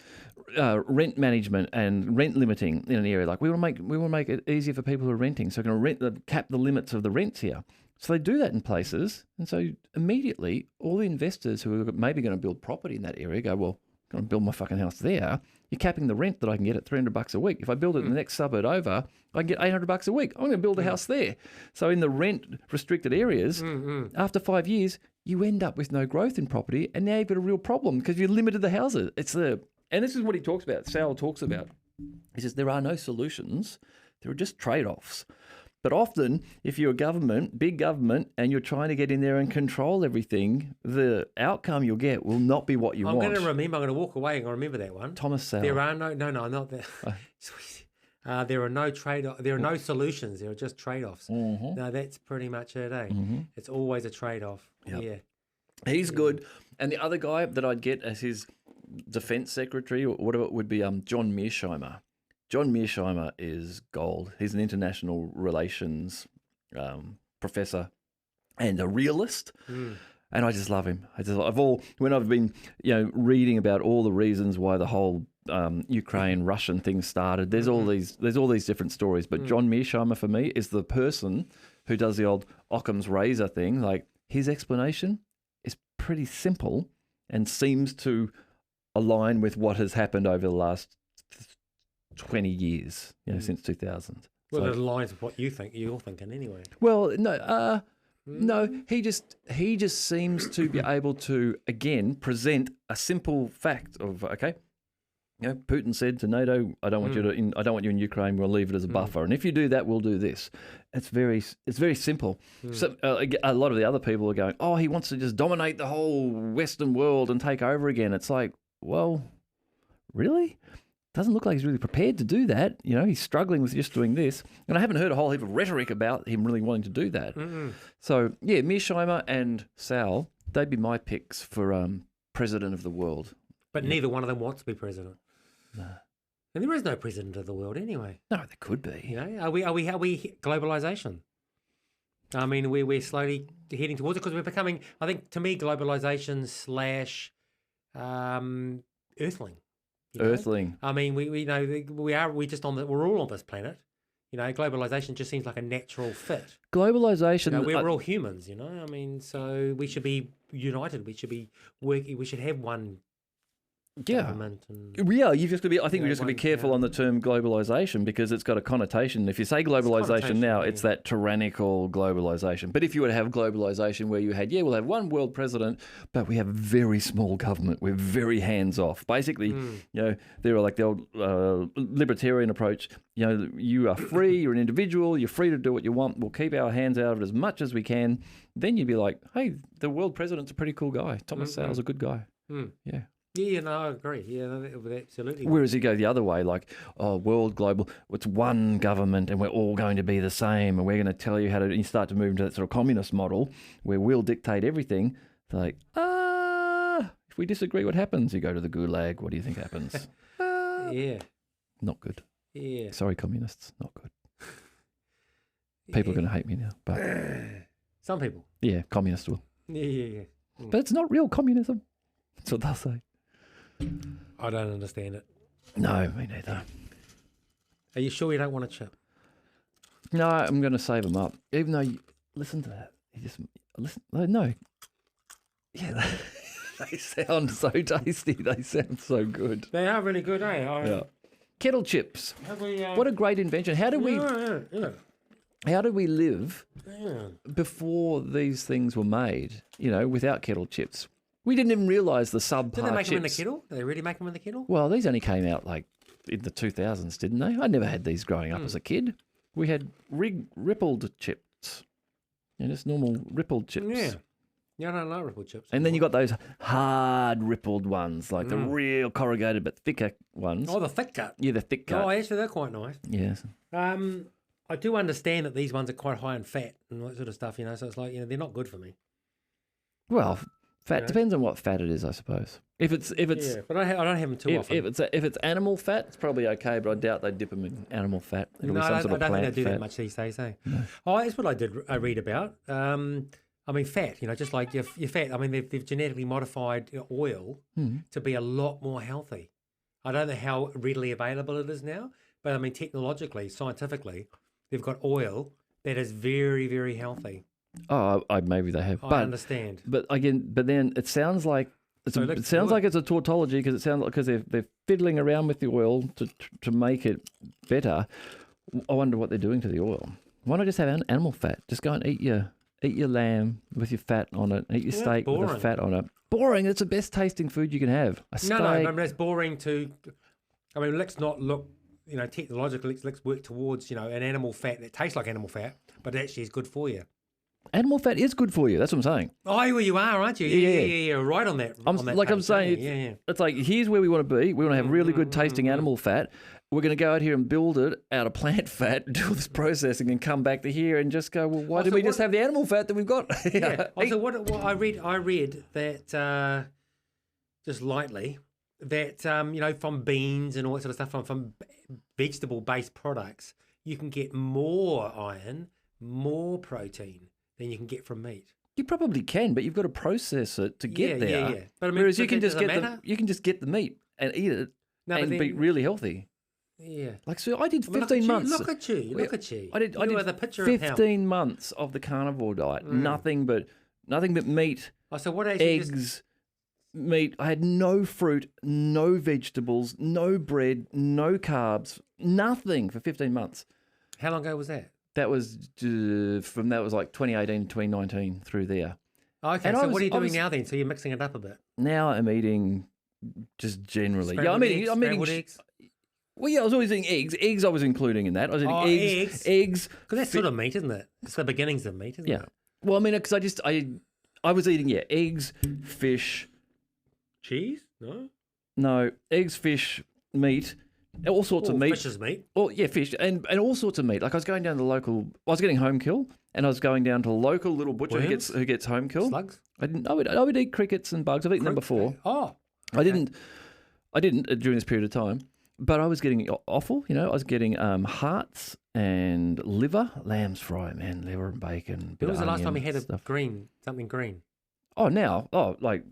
management and rent limiting in an area. Like we want to make it easier for people who are renting. So we're going to cap the limits of the rents here. So they do that in places. And so immediately all the investors who are maybe going to build property in that area go, well, I'm going to build my fucking house there. You're capping the rent that I can get at $300 a week. If I build it in the next suburb over, I can get $800 a week. I'm going to build a house there. So in the rent restricted areas, after 5 years, you end up with no growth in property, and now you've got a real problem because you limited the houses. And this is what he talks about. Sowell talks about. He says there are no solutions. There are just trade-offs. But often, if you're a government, big government, and you're trying to get in there and control everything, the outcome you'll get will not be what you want. I'm going to walk away and remember that one. Thomas Sowell. There are not that. There are no there are no solutions. There are just trade-offs. Mm-hmm. No, that's pretty much it, eh? Mm-hmm. It's always a trade-off. Yep. Yeah. He's good. And the other guy that I'd get as his defense secretary or whatever would be John Mearsheimer. John Mearsheimer is gold. He's an international relations professor and a realist. And I just love him. When I've been reading about all the reasons why the whole Ukraine-Russian thing started, there's all these different stories. But John Mearsheimer for me is the person who does the old Occam's razor thing. Like his explanation is pretty simple and seems to align with what has happened over the last 20 years, since 2000. Well, it aligns with what you're thinking anyway. Well, no, he just seems to be able to again present a simple fact of Putin said to NATO, I don't want you in Ukraine. We'll leave it as a buffer, and if you do that, we'll do this. It's very simple. So a lot of the other people are going, oh, he wants to just dominate the whole Western world and take over again. It's like, well, really? Doesn't look like he's really prepared to do that. He's struggling with just doing this. And I haven't heard a whole heap of rhetoric about him really wanting to do that. So, yeah, Mearsheimer and Sowell, they'd be my picks for president of the world. But neither one of them wants to be president. No. And there is no president of the world anyway. No, there could be. Are we globalization? I mean, we're slowly heading towards it because we're becoming, I think, to me, globalization / Earthling. you know? Earthling. I mean, we know we're all on this planet. You know, globalization just seems like a natural fit. Globalization. You know, we're all humans. You know, I mean, so we should be united. We should be working. We should have one government. Yeah, you've just got to be. I think you know, we've just got to be one careful on the term globalization because it's got a connotation. If you say globalization now, it's that tyrannical globalization. But if you were to have globalization where you had, we'll have one world president, but we have very small government. We're very hands off. Basically, you know, they're like the old libertarian approach. You know, you are free. You're an individual. You're free to do what you want. We'll keep our hands out of it as much as we can. Then you'd be like, hey, the world president's a pretty cool guy. Thomas Sowell's a good guy. Yeah. Yeah, no, I agree. Yeah, absolutely. Whereas you go the other way, like, world global, it's one government and we're all going to be the same and we're going to tell you how to, and you start to move into that sort of communist model where we'll dictate everything. It's like, if we disagree, what happens? You go to the gulag. What do you think happens? Yeah. Not good. Yeah. Sorry, communists. Not good. People are going to hate me now. But some people. Yeah, communists will. Yeah. But it's not real communism. That's what they'll say. I don't understand it. No, me neither. Are you sure you don't want a chip? No, I'm going to save them up. Even though, listen to that. You just listen. No. Yeah, they sound so tasty. They sound so good. They are really good, eh? Yeah. Kettle chips. What a great invention. How do we? How did we live before these things were made? You know, without kettle chips. We didn't even realise the subpar chips. Did they make them in the kettle? Did they really make them in the kettle? Well, these only came out like in the 2000s, didn't they? I never had these growing up as a kid. We had rippled chips. You know, just normal rippled chips. Yeah, I don't like rippled chips. And then you got those hard rippled ones, like the real corrugated but thicker ones. Oh, the thick cut. Yeah, the thick cut. Oh, actually, they're quite nice. Yes. I do understand that these ones are quite high in fat and all that sort of stuff, you know, so it's like, you know, they're not good for me. Well, fat depends on what fat it is, I suppose. If it's yeah, but I don't have them too often. If it's animal fat, it's probably okay, but I doubt they dip them in animal fat. It'll be some sort of I don't plant think they do fat. that much these days, eh? No. Oh, that's what I read about. I mean, fat, you know, just like your fat. I mean, they've genetically modified oil to be a lot more healthy. I don't know how readily available it is now, but I mean, technologically, scientifically, they've got oil that is very, very healthy. Oh, maybe they have. I understand. But then it sounds like it's a tautology because it sounds like because they're fiddling around with the oil to make it better. I wonder what they're doing to the oil. Why not just have animal fat? Just go and eat your lamb with your fat on it. Eat your steak with the fat on it. Boring. It's the best tasting food you can have. A steak. No, that's boring to. I mean, let's not look. You know, technologically, let's work towards an animal fat that tastes like animal fat, but actually is good for you. Animal fat is good for you. That's what I'm saying. Oh, well, you are, aren't you? Yeah. Right on that. I'm saying, it's like here's where we want to be. We want to have really good tasting animal fat. We're going to go out here and build it out of plant fat, do all this processing, and come back to here and just go. Well, why did we just have the animal fat that we've got? Yeah. Also, what I read that just lightly that from beans and all that sort of stuff from vegetable-based products, you can get more iron, more protein than you can get from meat. You probably can, but you've got to process it to get there. Yeah. But I mean, whereas you can just get the meat and eat it and be really healthy. Yeah. Like, so I did 15 months. Look at you. I did the picture 15 months of the carnivore diet. Nothing but meat. Oh, so what eggs, meat. I had no fruit, no vegetables, no bread, no carbs, nothing for 15 months. How long ago was that? That was like 2018 to 2019 through there. Okay, and so what are you doing now then? So you're mixing it up a bit. Now I'm eating just generally. I'm eating eggs. Well, yeah, I was always eating eggs. Eggs I was including in that. I was eating eggs. Because that's sort of meat, isn't it? It's the beginnings of meat, isn't it? Well, I mean, because I was eating, eggs, fish. Cheese? No, eggs, fish, meat, all sorts of meat. Fish is meat. Oh, yeah, fish, and all sorts of meat. Like I was going down to the local, I was getting home kill, and I was going down to a local little butcher who gets home kill. Slugs? I would eat crickets and bugs. I've eaten them before. Oh. I didn't during this period of time. But I was getting offal, I was getting hearts and liver, lamb's fry, man, liver and bacon. When was the last time you had something green? Oh, now, like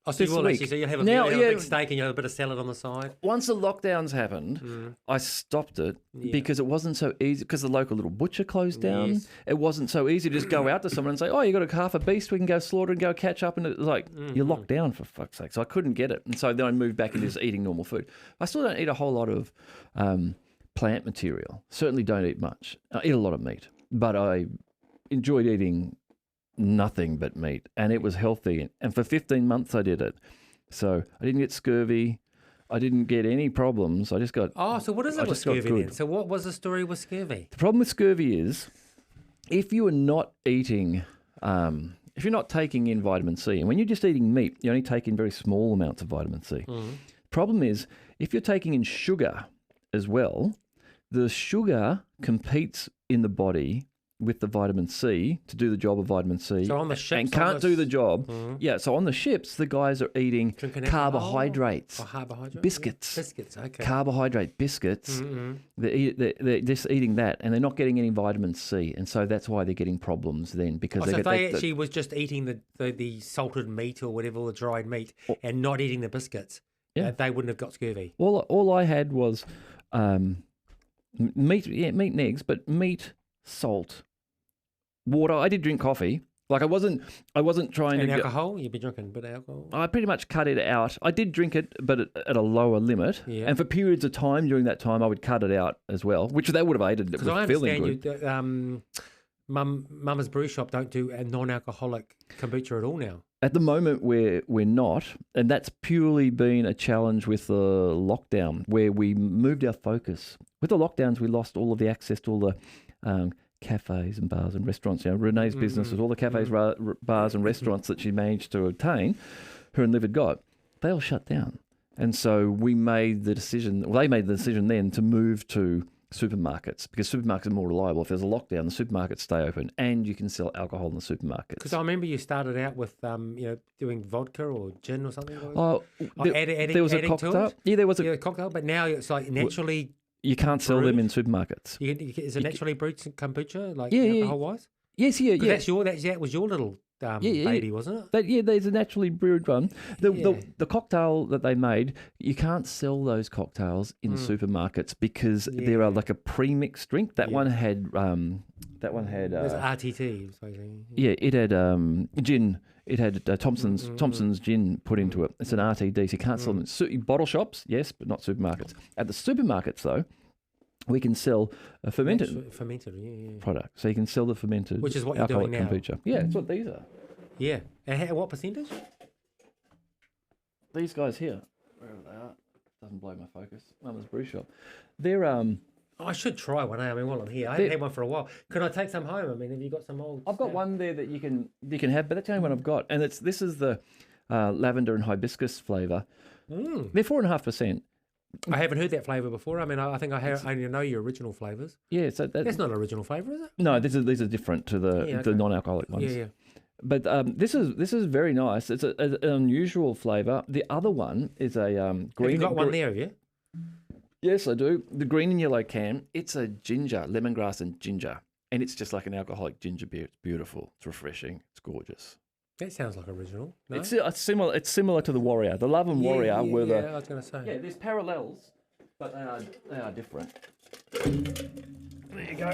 Oh, so this you will week. actually. So you have a, Now, you have a big steak and you have a bit of salad on the side. Once the lockdowns happened, I stopped it because it wasn't so easy. Because the local little butcher closed down, Yes. it wasn't so easy to just go out to someone and say, "Oh, you got a half a beast, we can go slaughter and go catch up." And it was like you're locked down for fuck's sake. So I couldn't get it, and so then I moved back into just eating normal food. I still don't eat a whole lot of plant material. Certainly don't eat much. I eat a lot of meat, but I enjoyed eating nothing but meat, and it was healthy. And for 15 months I did it. So I didn't get scurvy. I didn't get any problems. I just got... Oh, so what is it with just got scurvy good. then? So what was the story with scurvy? The problem with scurvy is if you are not eating, if you're not taking in vitamin C, and when you're just eating meat, you only take in very small amounts of vitamin C. Problem is, if you're taking in sugar as well, the sugar competes in the body with the vitamin C to do the job of vitamin C, So on the ships, and can't do the job. Yeah, so on the ships, the guys are eating Drinking carbohydrates, carbohydrates, biscuits, biscuits. Okay. carbohydrate biscuits. They're just eating that, and they're not getting any vitamin C, and so that's why they're getting problems then because So if get they actually was just eating the salted meat or whatever, the dried meat, and not eating the biscuits, they wouldn't have got scurvy. all I had was meat and eggs, but meat, salt, water. I did drink coffee. Like I wasn't trying And to alcohol, you'd be drinking a bit of alcohol. I pretty much cut it out. I did drink it, but at a lower limit. Yeah. And for periods of time during that time, I would cut it out as well, which they would have aided with Because I feeling understand good. Mama's Brew Shop don't do a non-alcoholic kombucha at all now. At the moment, we're not, and that's purely been a challenge with the lockdown, where we moved our focus. With the lockdowns, we lost all of the access to all the cafes and bars and restaurants. You know, Renee's business with all the cafes, bars and restaurants that she managed to obtain, her and Liv had got, they all shut down. And so we made the decision, well, they made the decision then to move to supermarkets because supermarkets are more reliable. If there's a lockdown, the supermarkets stay open and you can sell alcohol in the supermarkets. Because I remember you started out with, doing vodka or gin or something. There was a cocktail. To it? Yeah, there was a cocktail, but now it's like naturally. You can't sell them in supermarkets. Is it naturally brewed kombucha, like Yeah, alcohol-wise? Yes, yeah. That was your little baby, wasn't it? There's a naturally brewed one. The cocktail that they made, you can't sell those cocktails in supermarkets because they're like a pre-mixed drink. That one had. That one had. It was RTT. Yeah, it had gin. It had Thompson's gin put into it. It's an RTD, so you can't sell them in bottle shops, yes, but not supermarkets. At the supermarkets, though, we can sell a fermented product. So you can sell the fermented, which is what you're doing now. Kombucha. Yeah, that's what these are. Yeah, and what percentage? These guys here, wherever they are, doesn't blow my focus. Mama's Brew Shop. They're I should try one. I mean, while I'm here, I haven't had one for a while. Can I take some home? I mean, have you got some old? I've got one there that you can have, but that's the only one I've got, and this is the lavender and hibiscus flavour. They're 4.5%. I haven't heard that flavour before. I mean, I think I only know your original flavours. Yeah, so that's not original flavour, is it? No, these are different to the non-alcoholic ones. Yeah. But this is very nice. It's an unusual flavour. The other one is a green. Have you got one there, have you? Yes, I do. The green and yellow can. It's a ginger, lemongrass and ginger, and it's just like an alcoholic ginger beer. It's beautiful. It's refreshing. It's gorgeous. That sounds like original. No? It's similar. It's similar to the Warrior. The Love and Warrior were the. Yeah, I was going to say. Yeah, there's parallels, but they are different. There you go.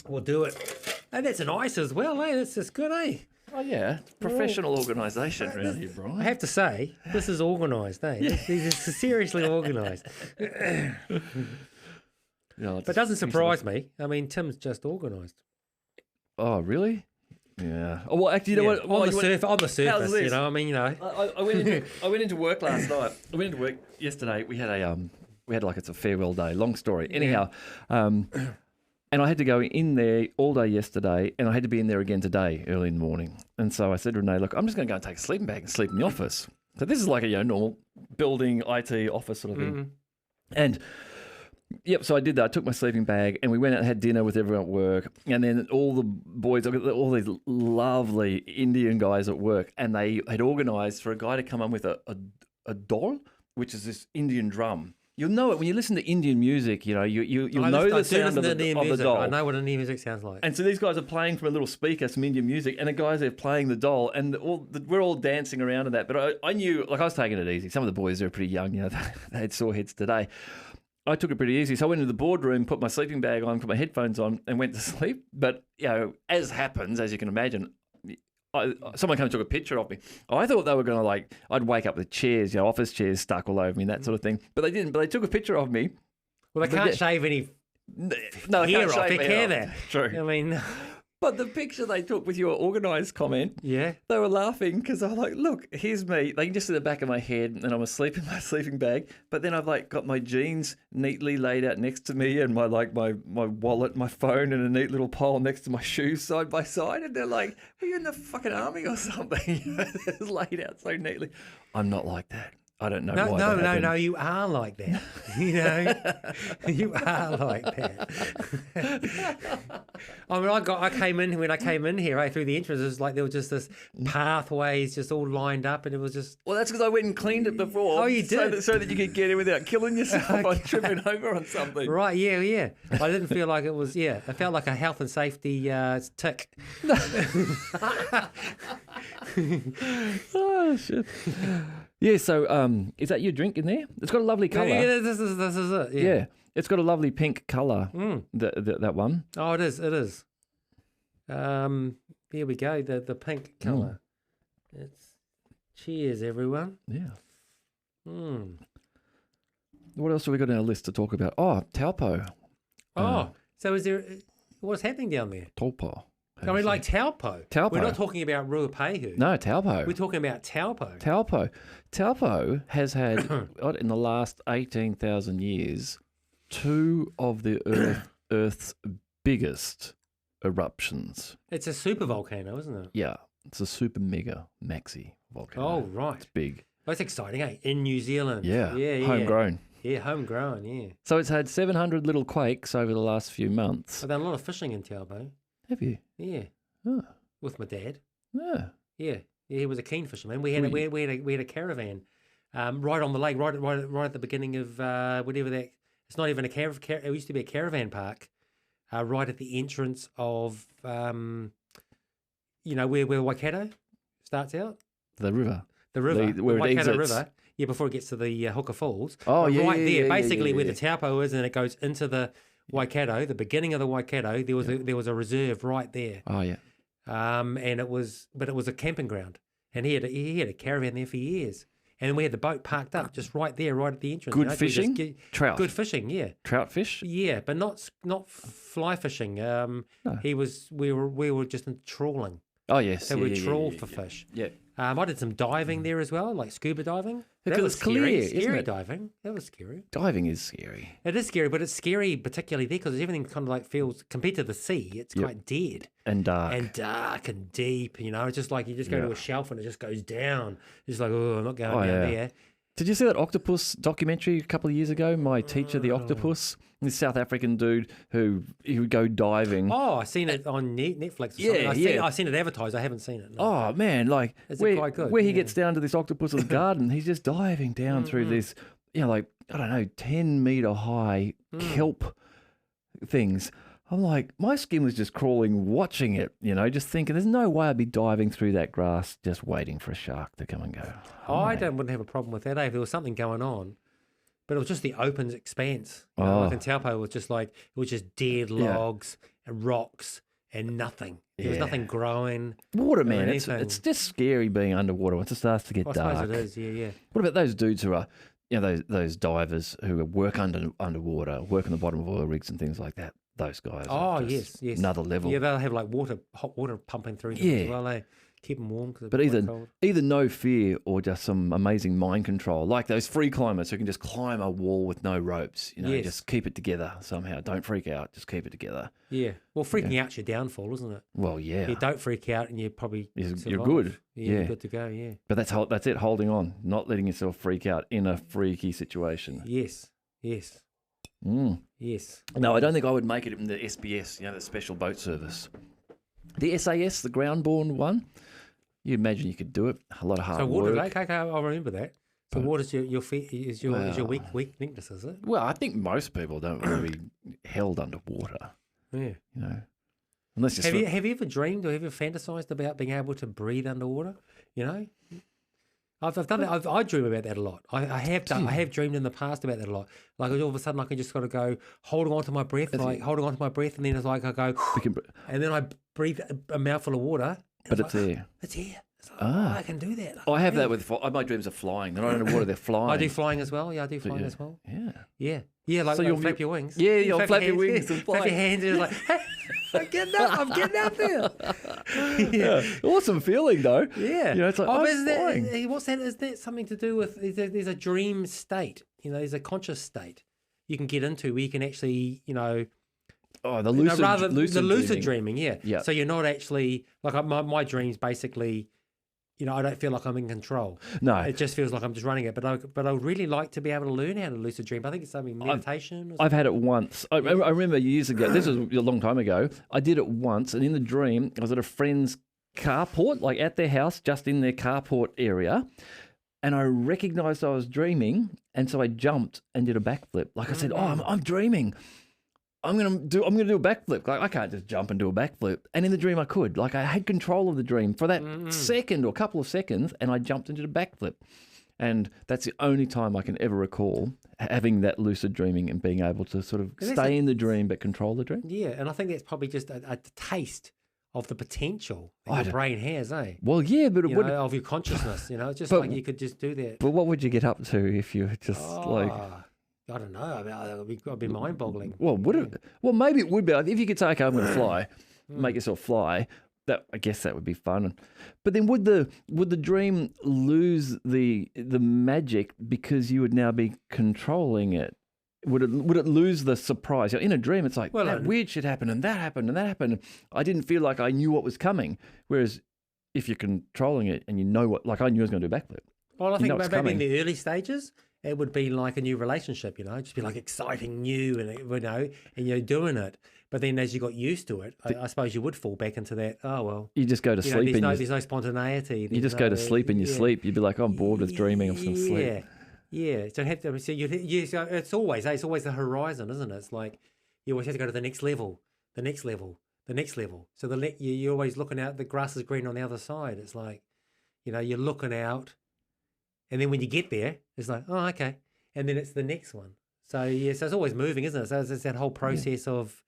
We'll do it. Hey, that's nice as well, eh? That's just good, eh? Oh yeah, professional organisation around here, Brian. I have to say, this is organised, eh? This is seriously organised. But it doesn't surprise me. I mean, Tim's just organised. Oh really? Yeah. Oh well, actually, you know what? On the surface, you know. I mean, you know. I went into work last night. I went into work yesterday. We had like it's a farewell day. Long story. Anyhow, and I had to go in there all day yesterday, and I had to be in there again today, early in the morning. And so I said to Renee, look, I'm just going to go and take a sleeping bag and sleep in the office. So this is like a normal building IT office sort of thing. And yep, so I did that. I took my sleeping bag, and we went out and had dinner with everyone at work. And then all the boys, all these lovely Indian guys at work, and they had organised for a guy to come on with a dol, which is this Indian drum. You'll know it when you listen to Indian music. You know, you'll know the I do sound listen of to Indian the music. doll. I know what Indian music sounds like. And so these guys are playing from a little speaker some Indian music, and the guys are playing the doll, and we're all dancing around in that. But I knew, like, I was taking it easy. Some of the boys are pretty young, you know, they had sore heads today. I took it pretty easy. So I went into the boardroom, put my sleeping bag on, put my headphones on, and went to sleep. But, you know, as happens, as you can imagine, someone came and took a picture of me. I thought they were going to, like, I'd wake up with chairs, you know, office chairs stuck all over me and that sort of thing. But they didn't. But they took a picture of me. Well, they can't shave any no, hair can't off. shave They my care hair that. off. True. I mean, But the picture they took with your organised comment, yeah. they were laughing because I was like, look, here's me. They can just see the back of my head and I'm asleep in my sleeping bag. But then I've like got my jeans neatly laid out next to me and my wallet, my phone and a neat little pile next to my shoes side by side. And they're like, are you in the fucking army or something? You know, it's laid out so neatly. I'm not like that. I don't know why that happened. No, you are like that. You know, you are like that. I mean, I came in here right through the entrance. It was like there was just this pathways just all lined up, and it was just. Well, that's because I went and cleaned it before. Oh, you did, so that you could get in without killing yourself by tripping over on something. Right? Yeah. I didn't feel like it was. Yeah, it felt like a health and safety tick. Oh shit. Yeah, so is that your drink in there? It's got a lovely colour. Yeah, this is it. Yeah, it's got a lovely pink colour. That one. Oh, it is. Here we go. The pink colour. It's cheers, everyone. Yeah. What else have we got on our list to talk about? Oh, Taupo. So is there? What's happening down there? Taupo. I mean, like Taupo. Taupo. We're not talking about Ruapehu. No, Taupo. We're talking about Taupo. Taupo has had, in the last 18,000 years, 2 of the Earth's biggest eruptions. It's a super volcano, isn't it? Yeah, it's a super mega maxi volcano. Oh, right. It's big. That's exciting, eh? In New Zealand. Yeah, homegrown. Yeah, homegrown, yeah. So it's had 700 little quakes over the last few months. I've done a lot of fishing in Taupo. Have you? Yeah. Oh. With my dad. Yeah. Yeah. He was a keen fisherman. We had a caravan right on the lake, right at the beginning of whatever that. It's not even a caravan. It used to be a caravan park, right at the entrance of, where Waikato starts out. The river. The river. Where the it Waikato exits. River. Yeah, before it gets to the Hooker Falls. Oh, but yeah. right there, yeah, basically where yeah. the Taupo is, and it goes into the Waikato, the beginning of the Waikato. There was a reserve right there. Oh yeah. And it was a camping ground, and he had a caravan there for years, and we had the boat parked up just right there, right at the entrance. Good fishing, trout. Good fishing, yeah. Trout fish. Yeah, but not fly fishing. No. We were just trawling. Oh yes. So we trawled for fish. Yeah. I did some diving there as well, like scuba diving. Because that was it's clear, scary. isn't Scary it? diving. That was scary. Diving is scary. It is scary, but it's scary particularly there because everything kind of like feels, compared to the sea, it's quite dead. And dark. And dark and deep, It's just like you just go to a shelf and it just goes down. It's like, oh, I'm not going down there. Did you see that octopus documentary a couple of years ago? My Teacher, the Octopus? This South African dude who would go diving. Oh, I seen it on Netflix or Yeah, something. yeah. I seen it advertised. I haven't seen it. No. Oh, man, like Is it quite good? where he gets down to this octopus's garden, he's just diving down through this, 10-meter high kelp things. I'm like, my skin was just crawling watching it, just thinking there's no way I'd be diving through that grass just waiting for a shark to come and go. I wouldn't have a problem with that, if there was something going on. But it was just the open expanse. Like in Taupo, it was just dead logs and rocks and nothing. There was nothing growing. Water, man, it's just scary being underwater once it starts to get dark. I suppose it is, yeah. What about those dudes who are, those divers who work underwater, work on the bottom of oil rigs and things like that? Those guys. Oh, yes. Another level. Yeah, they'll have like hot water pumping through them as well. They keep them warm. But either no fear or just some amazing mind control, like those free climbers who can just climb a wall with no ropes. Just keep it together somehow. Don't freak out. Just keep it together. Yeah. Well, freaking out's your downfall, isn't it? Well, yeah. You don't freak out, and you probably you're good. Yeah, you're good to go. Yeah. But that's it. Holding on, not letting yourself freak out in a freaky situation. Yes. Yes. No, I don't think I would make it in the SBS, the special boat service. The SAS, the ground-borne one, you imagine you could do it. A lot of hard work. So what did they? Okay, I remember that. So what is your weakness? Is it? Well, I think most people don't want to be held underwater. Yeah. You know, unless Have you ever dreamed or have you fantasized about being able to breathe underwater? You know, I've done that. I dream about that a lot. I have dreamed in the past about that a lot. Like all of a sudden, I can just got to go holding on to my breath, holding on to my breath, and then it's like I go, and then I breathe a mouthful of water. But it's there. It's here. It's like, I can do that. I have that with my dreams are flying. They're not underwater. They're flying. I do flying as well. Yeah, I do flying as well. Yeah. Like, so you'll flap your wings. Yeah, you'll flap your wings and fly. Flap your hands and it's like, hey, I'm getting out there. Yeah. Awesome feeling though. Yeah. You know, it's like, what's that? Is that something to do with, there's a dream state, you know, there's a conscious state you can get into where you can actually, you know, the lucid dreaming, yeah. So you're not actually, like my dreams basically, you know, I don't feel like I'm in control. No. It just feels like I'm just running it. But I would really like to be able to learn how to lucid dream. I think it's something meditation. I've had it once. I remember years ago, this was a long time ago, I did it once, and in the dream, I was at a friend's carport, like at their house, just in their carport area, and I recognised I was dreaming, and so I jumped and did a backflip. Like I said, I'm dreaming. I'm gonna do a backflip. Like I can't just jump and do a backflip. And in the dream I could. Like I had control of the dream for that second or couple of seconds, and I jumped and did a backflip. And that's the only time I can ever recall having that lucid dreaming and being able to sort of stay in the dream but control the dream. Yeah, and I think that's probably just a taste of the potential that your brain has, eh? Well, yeah, but it would of your consciousness. You know, it's just like you could just do that. But what would you get up to if you were just like? I don't know. I mean, it'd be mind-boggling. Well, would it? Well, maybe it would be. If you could say, "Okay, I'm going to fly," make yourself fly. That I guess that would be fun. But then, would the dream lose the magic because you would now be controlling it? Would it lose the surprise? In a dream, it's like that weird shit happened and that happened and that happened. I didn't feel like I knew what was coming. Whereas if you're controlling it and you know what, like I knew I was going to do a backflip. Well, I think maybe in the early stages, it would be like a new relationship, you know, just be like exciting, new, and you know, and you're doing it. But then as you got used to it, I suppose you would fall back into that. Oh well, you just go to sleep. There's no spontaneity. You just go to sleep in your sleep. You'd be like, I'm bored with dreaming of some sleep. Yeah. So it's always the horizon, isn't it? It's like you always have to go to the next level, the next level, the next level. So you're always looking out. The grass is green on the other side. It's like, you know, you're looking out. And then when you get there, it's like, oh, okay. And then it's the next one. So, so it's always moving, isn't it? So it's that whole process of...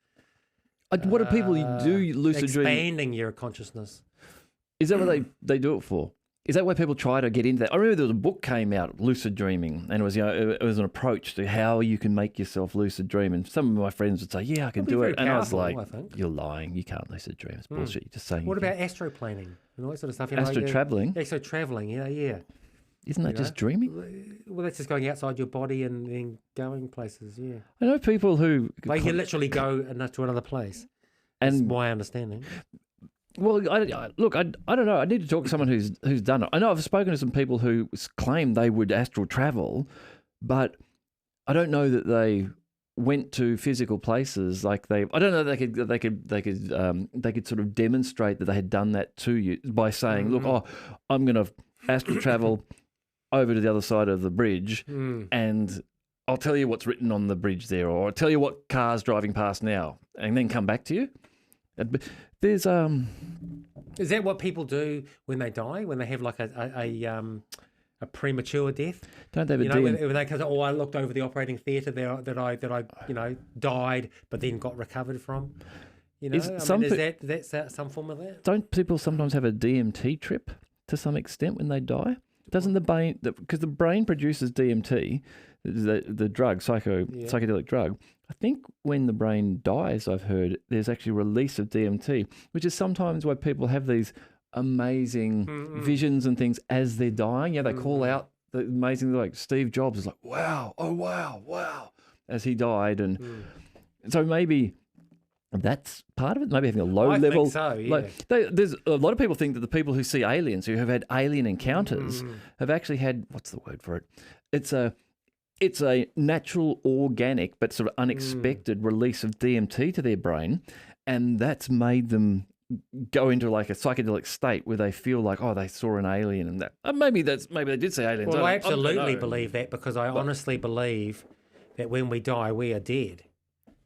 what do people do lucid dreaming? Expanding your consciousness. Is that what they do it for? Is that why people try to get into that? I remember there was a book came out, Lucid Dreaming, and it was, you know, it was an approach to how you can make yourself lucid dream. And some of my friends would say, yeah, I can do it. And I was like, you're lying. You can't lucid dream. It's bullshit. You're just saying. What about astroplaning and all that sort of stuff? Astro-traveling? Astro-traveling, yeah. Isn't that just dreaming? Well, that's just going outside your body and then going places, yeah. I know people who... Like you literally go to another place. That's my understanding. Well, I don't know. I need to talk to someone who's done it. I know I've spoken to some people who claim they would astral travel, but I don't know that they went to physical places like they. I don't know that they could sort of demonstrate that they had done that to you by saying, "Look, I'm going to astral travel over to the other side of the bridge, and I'll tell you what's written on the bridge there, or I'll tell you what car's driving past now, and then come back to you." There's Is that what people do when they die? When they have like a premature death? Don't they? When they come, I looked over the operating theatre that I died, but then got recovered from. You know, is that some form of that? Don't people sometimes have a DMT trip to some extent when they die? Doesn't the brain, because the brain produces DMT, the drug, psychedelic drug. I think when the brain dies, I've heard, there's actually release of DMT, which is sometimes why people have these amazing visions and things as they're dying. Yeah, they call out the amazing, like Steve Jobs is like, wow, oh, wow, as he died. And so maybe that's part of it. Maybe having a low level. Think so, yeah. Like, there's a lot of people think that the people who see aliens, who have had alien encounters, have actually had, what's the word for it? It's a natural, organic, but sort of unexpected release of DMT to their brain, and that's made them go into like a psychedelic state where they feel like, oh, they saw an alien and that. Maybe they did see aliens. Well, I don't absolutely know. believe that because I honestly believe that when we die, we are dead.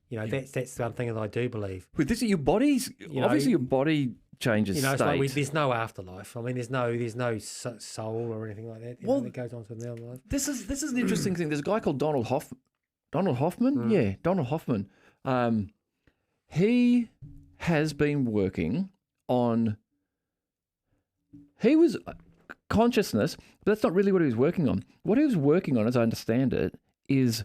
You know, that's something that I do believe. But this is your body's obviously your body changes You know, it's state. like there's no afterlife. I mean, there's no soul or anything like that. That goes on to another life. This is an interesting thing. There's a guy called Donald Hoffman. Yeah, Donald Hoffman. He has been working on. He was consciousness, but that's not really what he was working on. What he was working on, as I understand it, is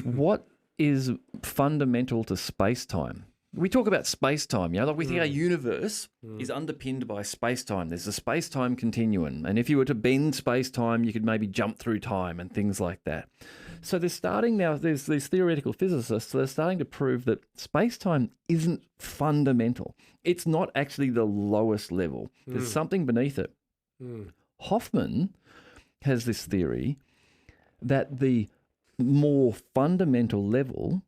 what is fundamental to space-time. We talk about space-time, like we think our universe is underpinned by space-time. There's a space-time continuum, and if you were to bend space-time, you could maybe jump through time and things like that. So there's these theoretical physicists, they're starting to prove that space-time isn't fundamental. It's not actually the lowest level. There's something beneath it. Hoffman has this theory that the more fundamental level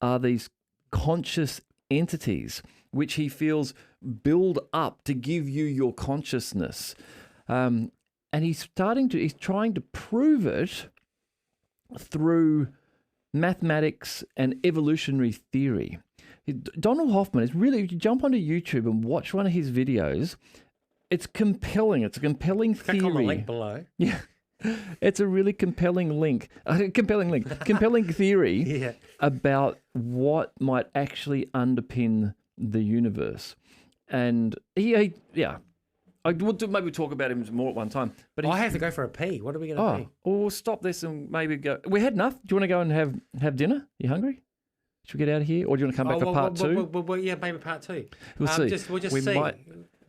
are these conscious entities, which he feels build up to give you your consciousness. And he's trying to prove it through mathematics and evolutionary theory. Donald Hoffman is really, if you jump onto YouTube and watch one of his videos, it's compelling. It's a compelling theory. Click on the link below. Yeah. It's a really compelling theory about what might actually underpin the universe. And I will maybe talk about him more at one time. But I have to go for a pee. What are we going to do? We'll stop this and maybe go. We had enough. Do you want to go and have dinner? You hungry? Should we get out of here, or do you want to come back for part two? Yeah, maybe part two. We'll see. We'll just see.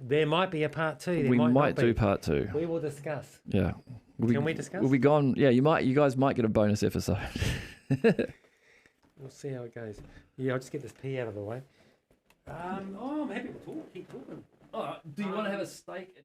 There might be a part two. We might do part two. We will discuss. Yeah. Can we discuss? We'll be gone. Yeah, you guys might get a bonus episode. We'll see how it goes. Yeah, I'll just get this pee out of the way. I'm happy to talk. Keep talking. Do you want to have a steak?